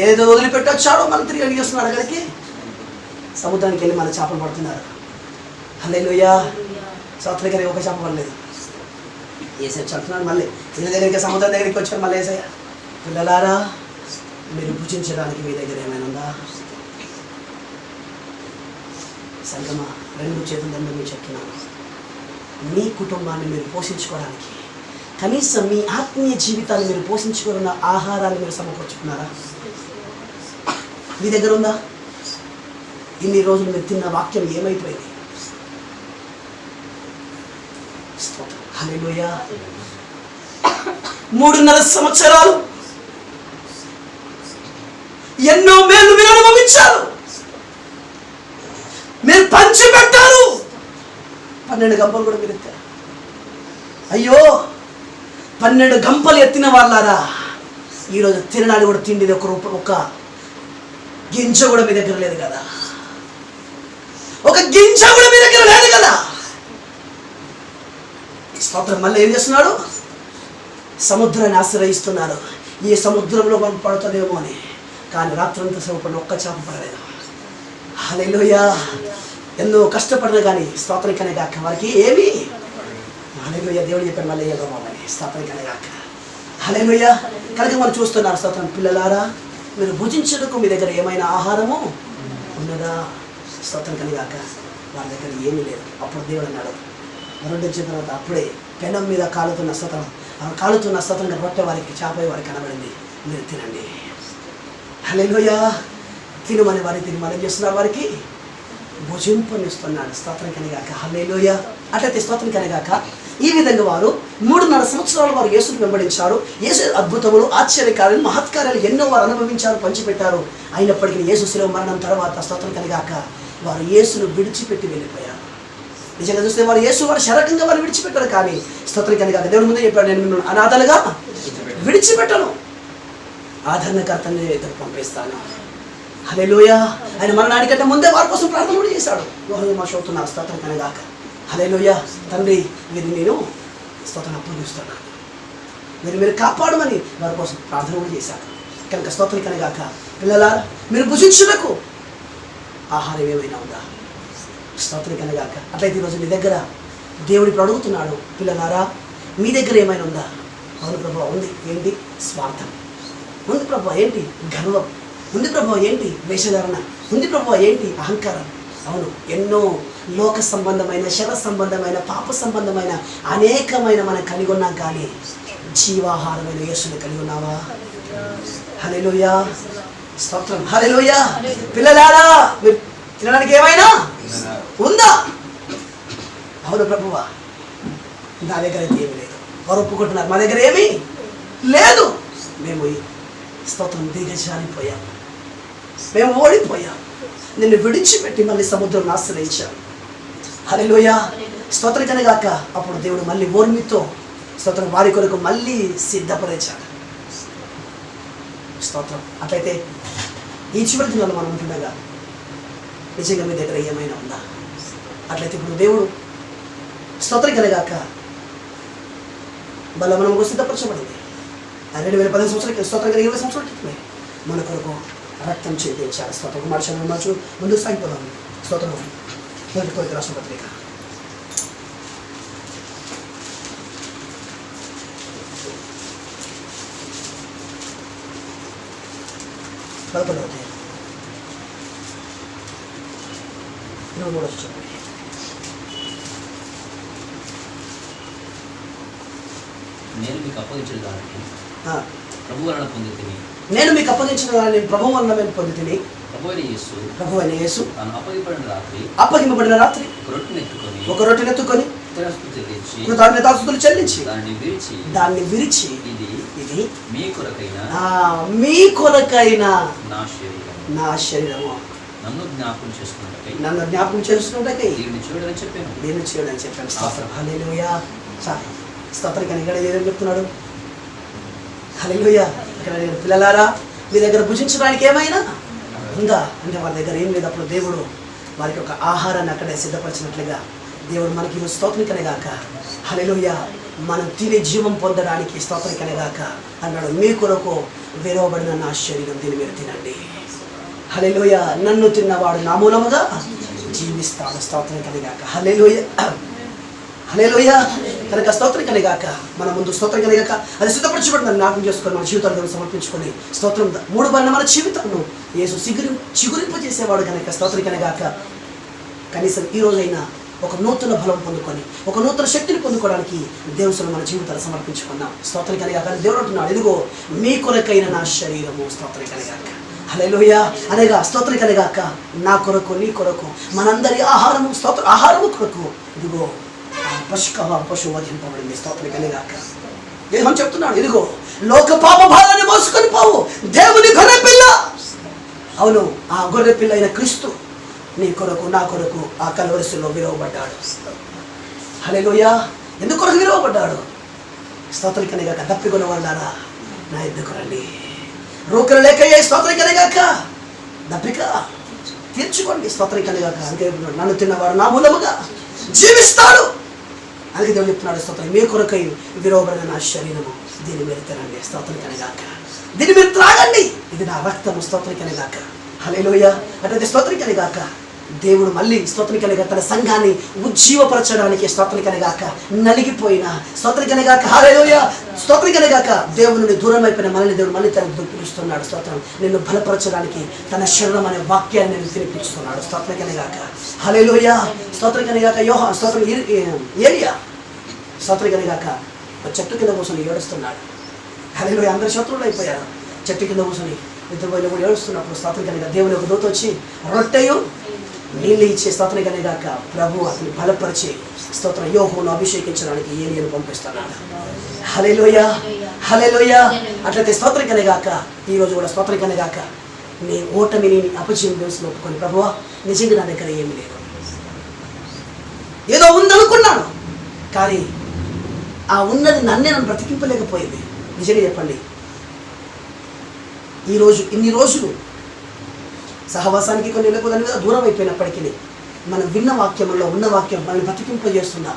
ఏదో వదిలిపెట్టొచ్చాడో మనం తిరిగి అడిగేస్తున్నాడు అక్కడికి. సముద్రానికి వెళ్ళి మన చేపలు పడుతున్నారు. హల్లెలూయా. సోత్రికరికి ఒక చేప పడలేదు. ఏసయ్య చెప్తున్నాడు, మళ్ళీ వీళ్ళ దగ్గరికి సముద్రం దగ్గరికి వచ్చాడు. మళ్ళీ ఏసయ్య, పిల్లలారా మీరు భుజించడానికి మీ దగ్గర ఏమైనా ఉందా? సంగమా, 2 చేతుల దండం మీరు చెప్తున్నాను, మీ కుటుంబాన్ని మీరు పోషించుకోవడానికి కనీసం మీ ఆత్మీయ జీవితాన్ని మీరు పోషించుకున్న ఆహారాన్ని మీరు సమకూర్చుకున్నారా? మీ దగ్గర ఉందా? ఇన్ని రోజులు మీరు తిన్న వాక్యం ఏమైపోయింది? హల్లెలూయా. 3.5 సంవత్సరాలు ఎన్నో మేలు మీరు అనుభవించారు, మీరు పంచి పెట్టారు. 12 గంపలు కూడా మీరు ఎత్తారు. అయ్యో 12 గంపలు ఎత్తిన వాళ్ళారా, ఈరోజు తినడానికి కూడా తిండిది ఒక గింజ కూడా మీ దగ్గర లేదు కదా, ఒక గింజ కూడా మీ దగ్గర లేదు కదా. స్తోత్రం. మళ్ళీ ఏం చేస్తున్నాడు? సముద్రాన్ని ఆశ్రయిస్తున్నారు. ఈ సముద్రంలో మనం పడుతుందేమో అని, కానీ రాత్రంతా శ్రమపడిన ఒక్క చేప పడలేదు. హల్లెలూయా. ఎన్నో కష్టపడినా కానీ స్తోత్రికనే కాక వారికి ఏమి. హల్లెలూయా. దేవుడు చెప్పాడు మళ్ళీ ఏమని, స్తోత్రికనే కాక. హల్లెలూయా. కనుక మనం చూస్తున్నారు స్తోత్రం. పిల్లలారా మీరు భుజించడానికి మీ దగ్గర ఏమైనా ఆహారము ఉన్నదా? స్తోత్రికనే కాక వారి దగ్గర ఏమీ లేదు. అప్పుడు దేవుడు అన్నాడు, వరుడించిన తర్వాత అప్పుడే పెనం మీద కాలుతున్న స్తోత్రం, కాలుతున్న స్తోత్రంగా రొట్టె వారికి చేప వారికి కనబడింది, మీరు తినండి. హల్లెలూయా. తినమని వారికి తిని మనం చేస్తున్నారు, వారికి భుజింపనిస్తున్నాడు. స్తోత్రం కనిగాక. హల్లెలూయా. అట్లయితే స్తోత్రం కనిగాక ఈ విధంగా వారు 3.5 సంవత్సరాలు వారు యేసును వెంబడించారు. యేసు అద్భుతములు, ఆశ్చర్యకార్యాలు, మహత్కార్యాలు ఎన్నో వారు అనుభవించారు, పంచిపెట్టారు. అయినప్పటికీ యేసు శిలువ మరణం తర్వాత స్తోత్రం కనిగాక వారు యేసును విడిచిపెట్టి వెళ్ళిపోయారు. నిజంగా చూస్తే వారు యేసు వారు శరకంగా వారు విడిచిపెట్టారు, కానీ స్తోత్రం కనిగాక దేవుని ముందే చెప్పాడు, నేను మిమ్మల్ని అనాథలుగా విడిచిపెట్టను, ఆదరణకర్తని ఇద్దరు పంపిస్తాను. హల్లెలూయా. ఆయన మరణానికంటే ముందే వారి కోసం ప్రార్థన కూడా చేశాడు. యోహన్నా చదువుతున్నారు స్తోత్రం కనిగాక. హల్లెలూయా. తండ్రి మీరు నేను స్తోత్రం అప్పగిస్తున్నాను, మీరు కాపాడమని వారి కోసం ప్రార్థన కూడా చేశాడు. కనుక స్తోత్రం కనిగాక. పిల్లలారా మీరు భుజించుటకు ఆహారం ఏమైనా ఉందా? స్తోత్రం కనిగాక. అట్లయితే ఈరోజు మీ దగ్గర దేవుడు ఇప్పుడు అడుగుతున్నాడు, పిల్లలారా మీ దగ్గర ఏమైనా ఉందా? అవును ప్రభువా ఉంది. ఏంటి? స్వార్థం ఉంది ప్రభువా. ఏంటి? గర్వం ఉంది ప్రభువా. ఏంటి? వేషధారణ ఉంది ప్రభువా. ఏంటి? అహంకారం. అవును, ఎన్నో లోక సంబంధమైన, శర సంబంధమైన, పాప సంబంధమైన అనేకమైన మనం కలిగి ఉన్నాం, కానీ జీవాహారమైన యేసుని కలిగి ఉన్నావా? హల్లెలూయా. స్తోత్రం. హల్లెలూయా. పిల్లలారా మీరు తినడానికి ఏమైనా ఉందా? అవును ప్రభువా, నా దగ్గర అయితే ఏమీ లేదు. వారు ఒప్పుకుంటున్నారు, మా దగ్గర ఏమీ లేదు, మేము స్తోత్రం దిగజారిపోయాం, మేము ఓడిపోయాం, నిన్ను విడిచిపెట్టి మళ్ళీ సముద్రం ఆశ్రయించాం. హల్లెలూయా. స్తోత్రం కనగాక అప్పుడు దేవుడు మళ్ళీ ఓర్మితో స్తోత్రం వారి కొరకు మళ్ళీ సిద్ధపరిచాడు. స్తోత్రం. అట్లయితే ఈ చివరి దినాల్లో మనం ఉంటుండగా నిజంగా మీ దగ్గర ఏమైనా ఉందా? అట్లయితే ఇప్పుడు దేవుడు స్తోత్రం కలగాక మళ్ళీ మనం సిద్ధపరచబడింది. 2015 సంవత్సరాలకి స్తోత్రం కలిగి 20 సంవత్సరాల క్రితమే మన కొరకు రక్తం చెందించారు. స్తోత్రం మార్చు ముందుకు సాగిపోదాం. స్తోత్రం. మొదటి కొరింథీయులకు రాసిన పత్రిక 10 11వ అధ్యాయం 23వ వచనం. నేను మీకు అప్పగించిన దానికి ఆ, ప్రభు వలన పొందితిని. నేను మీకు అప్పగించిన దాన్ని ప్రభు వలన నేను పొందితిని. ప్రభు అయిన యేసు ప్రభు అయిన యేసు తాను అప్పగింపబడిన రాత్రి అప్పగింపబడిన రాత్రి ఒక రొట్టెనెత్తుకొని ఒక రొట్టెనెత్తుకొని కృతజ్ఞతలు చెల్లించి కృతజ్ఞతాస్తుతులు చెల్లించి దాన్ని విరిచి ఇది ఇది మీ కొరకైన మీ కొరకైన నా శరీరం, నా శరీరము, నన్ను జ్ఞాపకం చేసుకున్నట్టకై నన్ను జ్ఞాపకం చేసుకున్నట్టకై దీన్ని చూడని చెప్పాను. నేను చేయడని చెప్పాను. స్తోత్రం. హల్లెలూయా. చాలు. స్తోత్రం. కానీ ఇక్కడ ఏదేం చెప్తున్నాడు? హల్లెలూయా. ఇక్కడ నేను పిల్లలారా మీ దగ్గర భుజించడానికి ఏమైనా ఉందా అంటే వారి దగ్గర ఏం లేదు. అప్పుడు దేవుడు వారికి ఒక ఆహారాన్ని అక్కడే సిద్ధపరిచినట్లుగా దేవుడు మనకి ఈరోజు స్తోత్రికనే గాక. హల్లెలూయా. మనం తినే జీవం పొందడానికి స్తోత్రికనే గాక అన్నాడు. మీ కొరకు వేరవబడిన నా శరీరం దీన్ని మీరు తినండి. హల్లెలూయా. నన్ను తిన్నవాడు నా మూలముగా జీవిస్తాడు. స్తోత్రికనే గాక. హల్లెలూయా. హల్లెలూయా. కనుక స్తోత్రికనే గాక. మన ముందు స్తోత్రికనే గాక అది సిద్ధపరచబడిందని జ్ఞాపకం చేసుకొని మన జీవితాలను సమర్పించుకొని స్తోత్రం 3 బలన మన జీవితంలో యేసు చిగురింపజేసేవాడు కనుక స్తోత్రికనే గాక. కనీసం ఈ రోజైనా ఒక నూతన బలం పొందుకొని ఒక నూతన శక్తిని పొందుకోవడానికి దేవుని మన జీవితాలు సమర్పించుకున్నాం. స్తోత్రికనే గాక. దేవుడు అంటున్నాడు, ఇదిగో మీ కొరకైన నా శరీరము. స్తోత్రికనే గాక. హల్లెలూయా. అనగా స్తోత్రికనే గాక. నా కొరకు నీ కొరకు మనందరి ఆహారము ఆహారము కొరకు ఇదిగో పశు వధింపబడింది. స్తోత్రికనే గాక. దేవుడు చెప్తున్నాడు, ఇదిగో లోక పాప భారాన్ని మోసుకొని పోవు దేవుని గొర్రె పిల్ల. అవును, ఆ గొర్రె పిల్ల అయిన క్రీస్తు నీ కొరకు నా కొరకు ఆ కల్వరిశిలో విరవబడ్డాడు. హల్లెలూయా. ఎందుకు కొరకు విరవబడ్డాడు? స్తోత్రికనే గాక. తప్పికొన్న వాళ్ళారా నా ఎద్దుకు రండి. రూకలు లేకయ్యే స్తోత్రికనే గాక. దప్పిక తీర్చుకోండి. స్తోత్రికనే గాక. అందుకే నన్ను తిన్నవాడు నా మూలముగా జీవిస్తాడు. అందుకే దేవుడు చెప్తున్నాడు, స్తోత్రం. మీ కొరకై విరవబడిన నా శరీరము దీన్ని మీరు తినండి. స్తోత్రికనే గాక. దీన్ని మీరు త్రాగండి. ఇది నా రక్తము. స్తోత్రికనే గాక. హల్లెలూయా. అంటే స్తోత్రికనే గాక. దేవుడు మళ్ళీ స్తోత్రికనే గాక తన సంఘాన్ని ఉజ్జీవపరచడానికి స్తోత్రికనే గాక నలిగిపోయిన స్తోత్రికనే గాక. హల్లెలూయా. స్తోత్రికనే గాక. దేవుని నుండి దూరం అయిపోయిన మనల్ని దేవుడు మళ్ళీ తనకు పిలుస్తున్నాడు. స్తోత్రం. నిన్ను బలపరచడానికి తన శరీరం అనే వాక్యాన్ని నేను తినిపిస్తున్నాడు. స్తోత్రికనే గాక. హల్లెలూయా. స్తోత్రికనే గాక. స్తోత్రం. ఏలియా స్తోత్రికనే గాక. చెట్టు కింద కూర్చొని ఏడుస్తున్నాడు. హల్లెలూయా. అందరు శత్రువులు అయిపోయారు. చెట్టు కింద కూర్చొని ఇద్దరు కూడా ఏడుస్తున్నప్పుడు స్తోత్రికనే గాక దేవుని ఒక దూత వచ్చి రొట్టెయు నీళ్ళు ఇచ్చే స్తోత్రికనే గాక ప్రభు అతన్ని బలపరిచి స్తోత్రం యోహోను అభిషేకించడానికి ఏలియాను పంపిస్తున్నాడు. హల్లెలూయా. హల్లెలూయా. అట్లయితే స్తోత్రికనే గాక. ఈరోజు కూడా స్తోత్రికనే గాక. నీ ఓటమిని అపజయం దోషులు ఒప్పుకొని, ప్రభువా నిజంగా నా దగ్గర ఏమీ లేదు, ఏదో ఉందనుకున్నాను, కానీ ఆ ఉన్నది నన్ను బ్రతికింపలేకపోయింది. నిజంగా చెప్పండి, ఈరోజు ఇన్ని రోజులు సహవాసానికి కొన్ని లేకపోతే దూరం అయిపోయినప్పటికీ మనం విన్న వాక్యంలో ఉన్న వాక్యం మనల్ని బ్రతికింపజేస్తున్నా,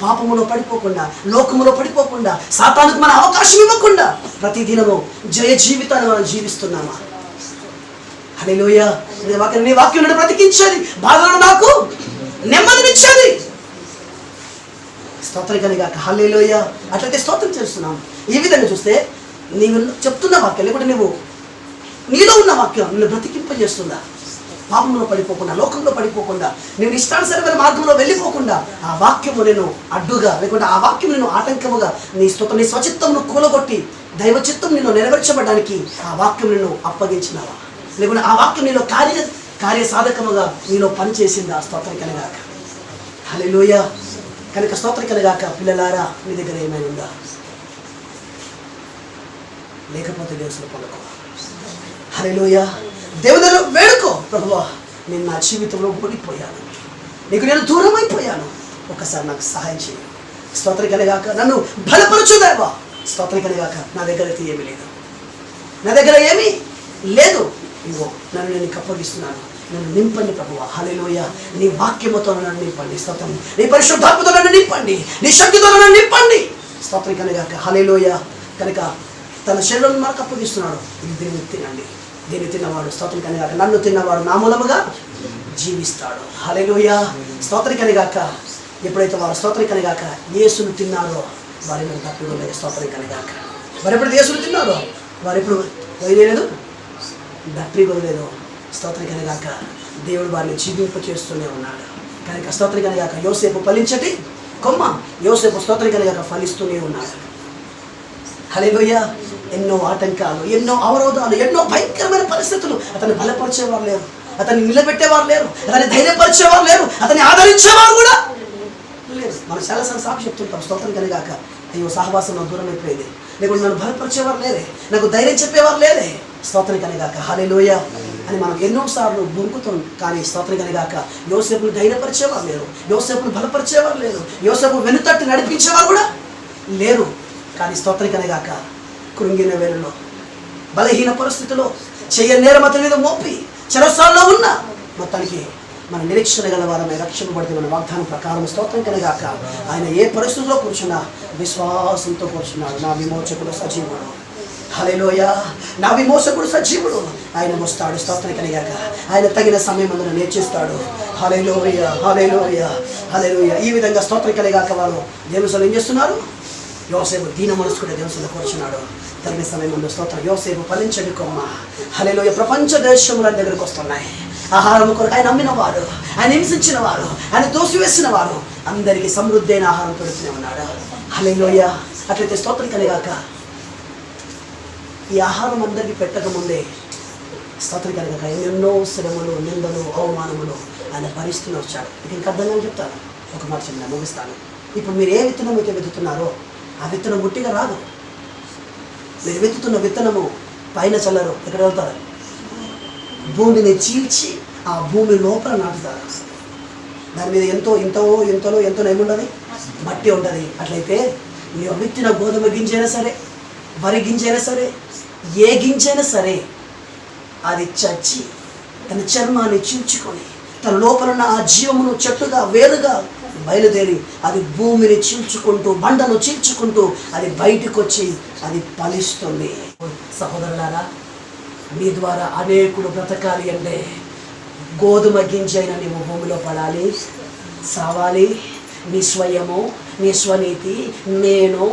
పాపములో పడిపోకుండా లోకములో పడిపోకుండా సాతానుకు మన అవకాశం ఇవ్వకుండా ప్రతిదినము జయ జీవితాన్ని మనం జీవిస్తున్నామా? హల్లెలూయా. నీ వాక్యం నన్ను బ్రతికించేది, బాధలో నాకు నెమ్మదినిచ్చేది. స్తోత్రికనే గాక. హల్లెలూయా. అట్లయితే స్తోత్రం చేస్తున్నాం. ఈ విధంగా చూస్తే నీవు చెప్తున్న వాక్యం లేకుంటే నువ్వు నీలో ఉన్న వాక్యం నిన్ను బ్రతికింపజేస్తుందా? పాపంలో పడిపోకుండా లోకంలో పడిపోకుండా నేను ఇష్టానుసరమైన మార్గంలో వెళ్ళిపోకుండా ఆ వాక్యము నేను అడ్డుగా లేకుంటే ఆ వాక్యం నేను ఆటంకముగా నీ స్వచిత్తమును కూలగొట్టి దైవ చిత్తం నిన్ను నెరవేర్చబడడానికి ఆ వాక్యం నిన్ను అప్పగించినావా? లేకుంటే ఆ వాక్యం నీలో కార్యసాధకముగా నీలో పనిచేసిందా? స్తోత్రికనే గాక. హల్లెలూయా. కనుక స్తోత్రికనే గాక. పిల్లలారా మీ దగ్గర ఏమైనా ఉందా? లేకపోతే దేవుని పొందుకో. హల్లెలూయా. దేవుని వేడుకో, ప్రభువా నేను నా జీవితంలో ఓడిపోయాను, నీకు నేను దూరం అయిపోయాను, ఒకసారి నాకు సహాయం చేయి. స్తోత్రికనే గాక. నన్ను బలపరచుదేవా. స్తోత్రికనే గాక. నా దగ్గర అయితే ఏమీ లేదు, నా దగ్గర ఏమీ లేదు, ఇగో నన్ను నేను అప్పగిస్తున్నాను, నన్ను నింపండి ప్రభువా. హల్లెలూయా. నీ వాక్యముతో నన్ను నింపండి. స్తోత్రం. నీ పరిశుద్ధాత్మతో నన్ను నింపండి, నీ శక్తితో నన్ను నింపండి. స్తోత్రికనే గాక. హల్లెలూయా. కనుక తన శరీరం మనకు అప్పగిస్తున్నాడు. ఇది దీన్ని తినండి, దీన్ని తిన్నవాడు స్తోత్రికనే గాక నన్ను తిన్నవాడు నా మూలముగా జీవిస్తాడు. హల్లెలూయా. స్తోత్రికనే గాక. ఎప్పుడైతే వారు స్తోత్రికనే గాక యేసును తిన్నారో వారి మీద తప్పిదం లేదు. స్తోత్రికనే గాక. వారు ఎప్పుడైతే యేసును తిన్నారో వారు ఎప్పుడు పోయలేదు, బ్యాటరీ కూడా లేదు. స్తోత్రం కనుగాక దేవుడు వారిని జీవింప చేస్తూనే ఉన్నాడు. కనుక స్తోత్రం కనుగాక యోసేపు ఫలించటి కొమ్మ, యోసేపు స్తోత్రం కనుగాక ఫలిస్తూనే ఉన్నాడు. హల్లెలూయా. ఎన్నో ఆటంకాలు, ఎన్నో అవరోధాలు, ఎన్నో భయంకరమైన పరిస్థితులు. అతన్ని బలపరిచేవారు లేరు, అతన్ని నిలబెట్టేవారు లేరు, అతన్ని ధైర్యపరిచేవారు లేరు, అతన్ని ఆదరించేవారు కూడా లేరు. మనం చాలాసార్లు సాక్షి చెప్తుంటాం స్తోత్రం కనుగాక, అయ్యో సహవాసం నాకు దూరం అయిపోయింది, లేకుంటే నన్ను బలపరిచేవారు లేరే, నాకు ధైర్యం చెప్పేవారు లేరే. స్తోత్రం కనుగాక హల్లెలూయా అని మనం ఎన్నోసార్లు బొంకుతాం. కానీ స్తోత్రం కనుగాక యోసేపును ధైర్యపరిచేవారు లేరు, యోసేపును బలపరిచేవారు లేరు, యోసేపు వెనుతట్టి నడిపించేవారు కూడా లేరు. కానీ స్తోత్రం కనుగాక కృంగిన వేళలో, బలహీన పరిస్థితిలో, చెయ్యనేరం అతని మీద మోపి చెరసాల్లో ఉన్న మొత్తానికి మన నిరీక్షణ గల వారమై రక్షింపబడితే మన వాగ్దానం ప్రకారం స్తోత్రం కనుగాక ఆయన ఏ పరిస్థితుల్లో కూర్చున్నా విశ్వాసంతో కూర్చున్నాడు. నా విమోచకుడు సజీవుడు, హల్లెలూయా, నా విమోచకుడు సజీవుడు, ఆయన వస్తాడు. స్తోత్రం కనుగాక ఆయన తగిన సమయం అందులో నేర్చిస్తాడు. హల్లెలూయా, హల్లెలూయా, హల్లెలూయా. ఈ విధంగా స్తోత్రం కనుగాక వారు దేవుని ఏం చేస్తున్నారు? యోసేపు దీన మనసుకుడే దేవుని కూర్చున్నాడు. తగిన సమయం ముందు స్తోత్రం. యోసేపు ఫలించడి కొమ్మ. హల్లెలూయా. ప్రపంచ దేశముల దగ్గరకు వస్తున్నాయి. ఆహారం కొరకు ఆయన నమ్మిన వారు, ఆయన హింసించిన వారు, ఆయన తోసివేసిన వారు అందరికీ సమృద్ధి అయిన ఆహారం పెడుతూనే ఉన్నాడు. హల్లెలూయా. అట్లయితే స్తోత్రం కనుగాక ఈ ఆహారం అందరికీ పెట్టకముందే స్తోత్రం కనుగాక ఎన్నెన్నో శ్రమలు, నిందలు, అవమానములు ఆయన భరిస్తూనే వచ్చాడు. ఇది ఇంకా అర్థంగా చెప్తాను. ఒక మాట చెప్పిన ముగిస్తాను. ఇప్పుడు మీరు ఏ విత్తనం అయితే వెతుకుతున్నారో ఆ విత్తనం గుట్టిగా రాదు. మీరు వెతుకుతున్న విత్తనము పైన చల్లరు, ఎక్కడ వెళ్తారు? భూమిని చీల్చి ఆ భూమి లోపల నాటుతారు. దాని మీద ఎంతలో ఏముండదు? మట్టి ఉంటుంది. అట్లయితే మీరు విత్తిన గోధుమ గింజైనా సరే, వరి గింజైనా సరే, ఏ గింజైనా సరే అది చచ్చి తన చర్మాన్ని చీల్చుకొని తన లోపల ఉన్న ఆ జీవమును చెట్టుగా వేరుగా బయలుదేరి అది భూమిని చీల్చుకుంటూ, బండను చీల్చుకుంటూ అది బయటకు వచ్చి అది ఫలిస్తుంది. సహోదరులారా, మీ ద్వారా అనేకులు బ్రతకాలి అంటే గోధుమ గింజైన నీవు భూమిలో పడాలి, సావాలి. నీ స్వయము, నీ స్వనీతి, నేను,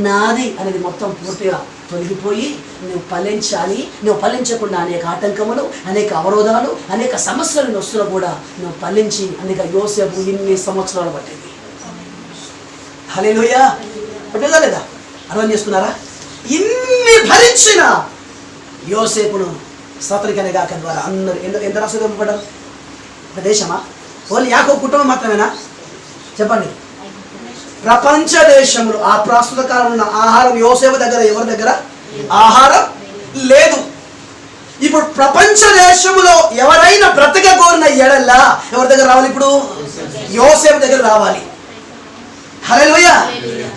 నాది అనేది మొత్తం పూర్తిగా తొలగిపోయి నువ్వు ఫలించాలి. నువ్వు ఫలించకుండా అనేక ఆటంకములు, అనేక అవరోధాలు, అనేక సమస్యలు వస్తున్నా కూడా నువ్వు ఫలించి అనేక యోసేపు ఇన్ని సంవత్సరాలు పట్టింది. హల్లెలూయా. పట్టిందా లేదా? అర్థం చేసుకున్నారా? ఇన్ని భరించిన యోసేపును స్తోత్రం కనుగాక ద్వారా అందరూ ఎంత ఆశీర్వదింపబడ్డారు? ఒక దేశమా? ఓన్లీ యాకోబు కుటుంబం మాత్రమేనా? చెప్పండి. ప్రపంచ దేశములు ఆ ప్రస్తుత కాలంలో ఉన్న ఆహారం యోసేపు దగ్గర, ఎవరి దగ్గర ఆహారం లేదు. ఇప్పుడు ప్రపంచ దేశములో ఎవరైనా బ్రతక కోరిన ఎడల్లా ఎవరి దగ్గర రావాలి? ఇప్పుడు యోసేపు దగ్గర రావాలి. హల్లెలూయా.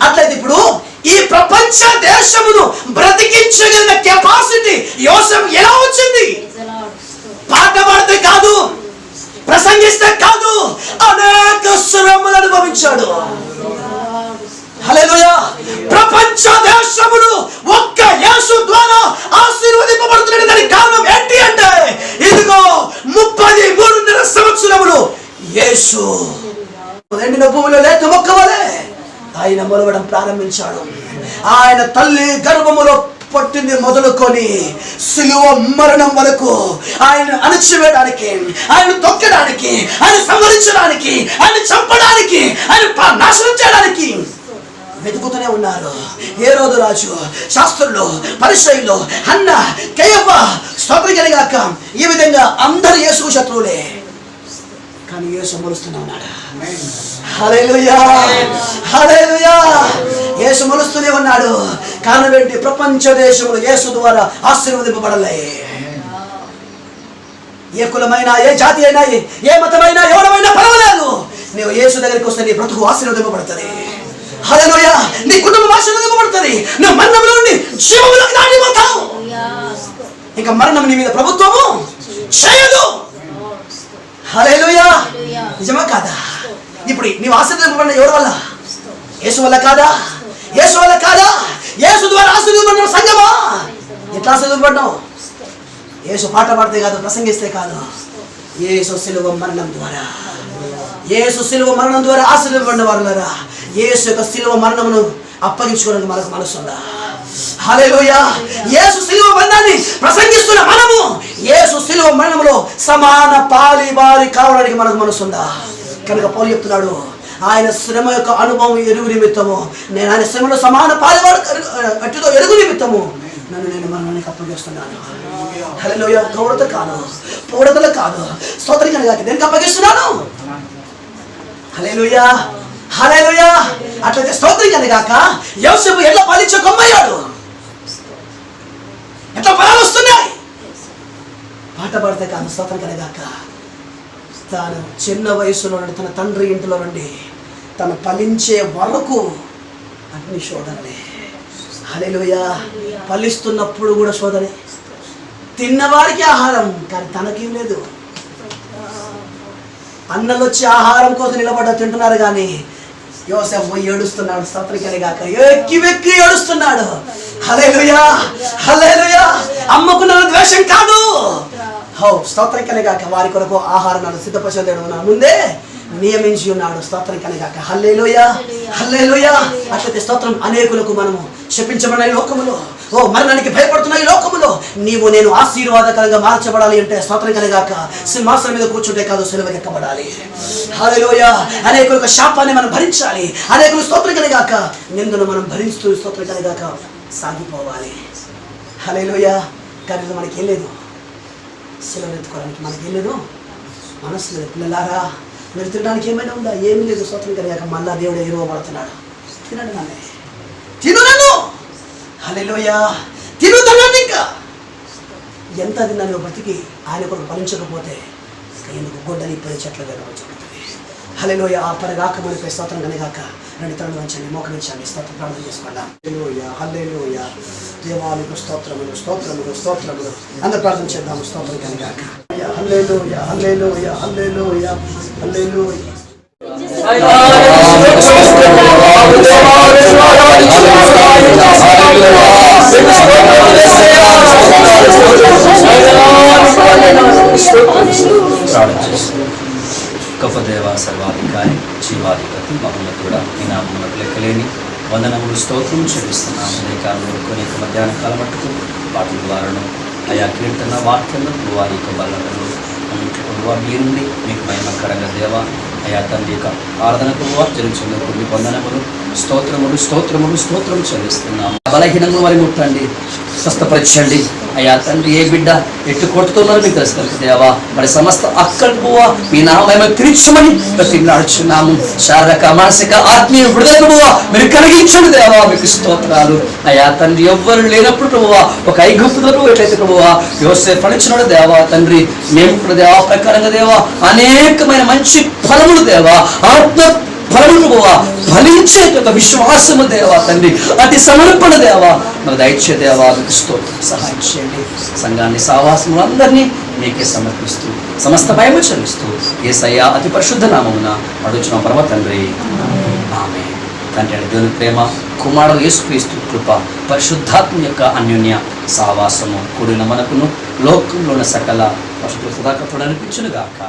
అట్లయితే ఇప్పుడు ఈ ప్రపంచ దేశమును బ్రతికించగలిగిన కెపాసిటీ యోసేపు ఎలా వచ్చింది? పాట పాడితే కాదు, ప్రసంగిస్తే కాదు, అనేక శ్రమలు అనుభవించాడు. హల్లెలూయా. ప్రపంచ దేశములు ఒక్క యేసు ద్వారా ఆశీర్వదింపబడుతున్న దానికి కారణం ఏంటి అంటే ఇదిగో 33.5 సంవత్సరములు యేసు ఎండిన భూమిలో లేత మొక్క వలె ఆయన మొలవడం ప్రారంభించాడు. ఆయన తల్లి గర్భములో పట్టింది మొదలుకొని సిలువ మరణం వరకు ఆయన అణచివేయడానికి, ఆయన తొక్కడానికి, ఆయన సంహరించడానికి, ఆయన చంపడానికి, ఆయన నాశనం చేయడానికి వెతుకుతూనే ఉన్నారు. హేరోదు రాజు, శాస్త్రులు, పరిసయ్యులు, హన్న, కయప, స్తోత్రం కలుగాక ఈ విధంగా అందరు యేసుకు శత్రువులే. కానీ యేసు మలుస్తూనే ఉన్నాడు. హల్లెలూయా, హల్లెలూయా. యేసు మలుస్తూనే ఉన్నాడు. కారణం ఏంటి? ప్రపంచ దేశములు యేసు ద్వారా ఆశీర్వదింపబడలే. ఏ కులమైనా, ఏ జాతి అయినా, ఏ మతమైనా, ఎవరమైనా పర్వాలేదు, నువ్వు యేసు దగ్గరికి వస్తే నీ బ్రతుకు ఆశీర్వదింపబడుతుంది. హల్లెలూయా. నీ కుటుంబం ఆశీర్వదింపబడుతుంది. నువ్వు మరణంలో నుండి జీవములోకి దాటిపోతావు. ఇంకా మరణం నీ మీద ప్రభుత్వము చేయదు. హల్లెలూయా. నిజమా కాదా? ఇప్పుడు నీవు ఆశీర్వదింపబడిన ఎవరి వల్ల? యేసు వల్ల కాదా? యేసు వల్ల కాదా? యేసు ద్వారా ఆశీర్వదింపబడిన సంఘమా? ఎట్లా ఆశీర్వదింపబడినావు? యేసు పాట పాడితే కాదు, ప్రసంగిస్తే కాదు, యేసు సిలువ మరణం ద్వారా, యేసు సిలువ మరణం ద్వారా ఆశీర్వదింపబడిన వారులారా, యేసు యొక్క సిలువ మరణమును అప్పగించుకోవడానికి మనకు మనసు ఉందా? హల్లెలూయా. యేసు సిలువ మరణాన్ని ప్రసంగిస్తున్న మనము యేసు శిలువ మరణంలో సమాన పాలివారి కావడానికి మనకు మనసుందా? కనుక పౌలు చెప్తున్నాడు, ఆయన శ్రమ యొక్క అనుభవం ఎరుగు నిమిత్తము, నేను ఆయన శ్రమలో సమాన పాలివాడు అట్టుతో ఎరుగు నిమిత్తము నేను మరణానికి అప్పగిస్తున్నాను. హల్లెలూయ. గౌరవత కాదు, పౌడతలు కాదు, స్తోత్రం కనుక దేనికి అప్పగిస్తున్నాను? హల్లెలూయ, హల్లెలూయ. అట్లయితే స్తోత్రం కనుగాక యోసేపు ఎట్లా పాలించే కొమ్మయ్యాడు, ఎట్లా ఫలాలు వస్తున్నాయి. పాట పాడితే కాదు, స్తోత్రం కనుగాక తాను చిన్న వయసులో నుండి తన తండ్రి ఇంటిలో నుండి తను ఫలించే వరకు అన్ని శోధనలే. హల్లెలూయ. ఫలిస్తున్నప్పుడు కూడా శోధనే, తిన్నవారికి ఆహారం కానీ తనకేం లేదు. అన్నలు వచ్చి ఆహారం కోసం నిలబడ్డ తింటున్నారు కానీ యోసేపు పోయి ఏడుస్తున్నాడు. స్తోత్రం గాక ఎక్కి వెక్కి ఏడుస్తున్నాడు. హల్లెలూయ, హల్లెలూయ. అమ్మకున్న ద్వేషం కాదు, స్తోత్రం కలగాక వారి కొరకు ఆహారాన్ని సిద్ధపరచలేడు ముందే నియమించి ఉన్నాడు. స్తోత్రం కలగాక హల్లెలూయ, హల్లెలూయ. అట్లయితే స్తోత్రం అనేకులకు మనము శపించబడిన ఈ లోకములో, మరణానికి భయపడుతున్న ఈ లోకములో నీవు నేను ఆశీర్వాదకరంగా మార్చబడాలి అంటే స్తోత్రం కలగాక సింహాసనం మీద కూర్చుంటే కాదు, సిలువకి ఎక్కబడాలి. హల్లెలూయ. అనేకులకు శాపాన్ని మనం భరించాలి, అనేకులు స్తోత్రం కలగాక నిందను మనం భరిస్తూ స్తోత్రం కలగాక సాగిపోవాలి. హల్లెలూయ. కానీ మనకేం లేదు, సెలవు ఎత్తుకోవడానికి మనకేం లేదు, మనసు లేదు. పిల్లలారా మీరు తినడానికి ఏమైనా ఉందా? ఏమీ లేదు. స్తోత్రం కలిగాక మళ్ళా దేవుడు ఎరువబడుతున్నాడు. తినండి నన్ను, తిను నన్ను. హల్లెలూయ. తినుతున్నాను. ఇంకా ఎంత తిన్నా నువ్వు బ్రతికి ఆయన కొరకు ఫలించకపోతే ఎందుకు గొడ్డని ఇప్పటి చెట్లు కనబడుతుంది. హల్లెలూయ. ఆ పరగాక మనపై స్తోత్రం కలగాక రెండు తరలు వంచండి, మోకరించండి, స్తోత్రం ప్రార్థన చేసుకుందాం. హల్లెలూయ, హల్లెలూయ. దేవానికి స్తోత్రములు, స్తోత్రములు, స్తోత్రములు. అందరూ ప్రార్థన చేద్దాము. స్తోత్రం కలగాక. హల్లెలూయ, హల్లెలూయ, హల్లెలూయ, హల్లెలూయ. గొప్ప దేవ, సర్వాధికారి, జీవాధిపతి, మహోన్నతుడా, ఈ నామమునకు లెక్కలేని వందనములు స్తోత్రం చెల్లిస్తున్నాము. ఉదయకాలంలో కొన్ని మధ్యాహ్న కాలం మట్టుకు వాటి ద్వారాను ఆయా కీర్తన వాక్యంలో వారి యొక్క బలను అన్నింటిలో మీరుండి మీకు మహిమకరంగా దేవ అయా తండ్రి యొక్క ఆరాధనకు జరుగుతున్న కొన్ని వందనములు స్తోత్రములు స్తోత్రములు స్తోత్రం చెల్లిస్తున్నాము. బలహీనంగా వారి ముట్టండి, స్వస్థపరచండి అయ్యా తండ్రి. ఏ బిడ్డ ఎట్టు కొట్టుతున్నారో మీకు తెలుసు దేవా. మరి సమస్త అక్కడికి మీ నామేమో తీర్చమని ప్రతి నడుచున్నాము. శారీరక, మానసిక, ఆత్మీయ విడుదల మీరు కలిగించండి దేవా. మీకు స్తోత్రాలు అయ్యా తండ్రి. ఎవ్వరు లేనప్పుడు ప్రభువా ఒక ఐగుప్తులను ఎట్లయితే ప్రభువా యోసేపు ఫలించినాడు దేవా తండ్రి. మేము ఇప్పుడు దేవా ప్రకారంగా దేవా అనేకమైన మంచి ఫలములు దేవా, ఆత్మ ఫలములు ప్రభువా ఫలించే విశ్వాసము దేవా తండ్రి, అతి సమర్పణ దేవా మాకు దయచే దేవా. మీకు స్తోత్రం. సహాయం చేయండి. సంఘాన్ని, సావాసములు అందరినీ మీకే సమర్పిస్తూ సమస్త భయము చెల్లిస్తూ యేసయ్య అతి పరిశుద్ధ నామమున అడుగుచున్న పరమ తండ్రి, ఆమేన్. తండ్రి అని దేవుని ప్రేమ, కుమారుడు యేసుక్రీస్తు కృప, పరిశుద్ధాత్మ యొక్క అన్యోన్య సావాసము కూడిన మనకును లోకంలోని సకల పరిశుద్ధ సదాకతుడు అనిపించునుగాక.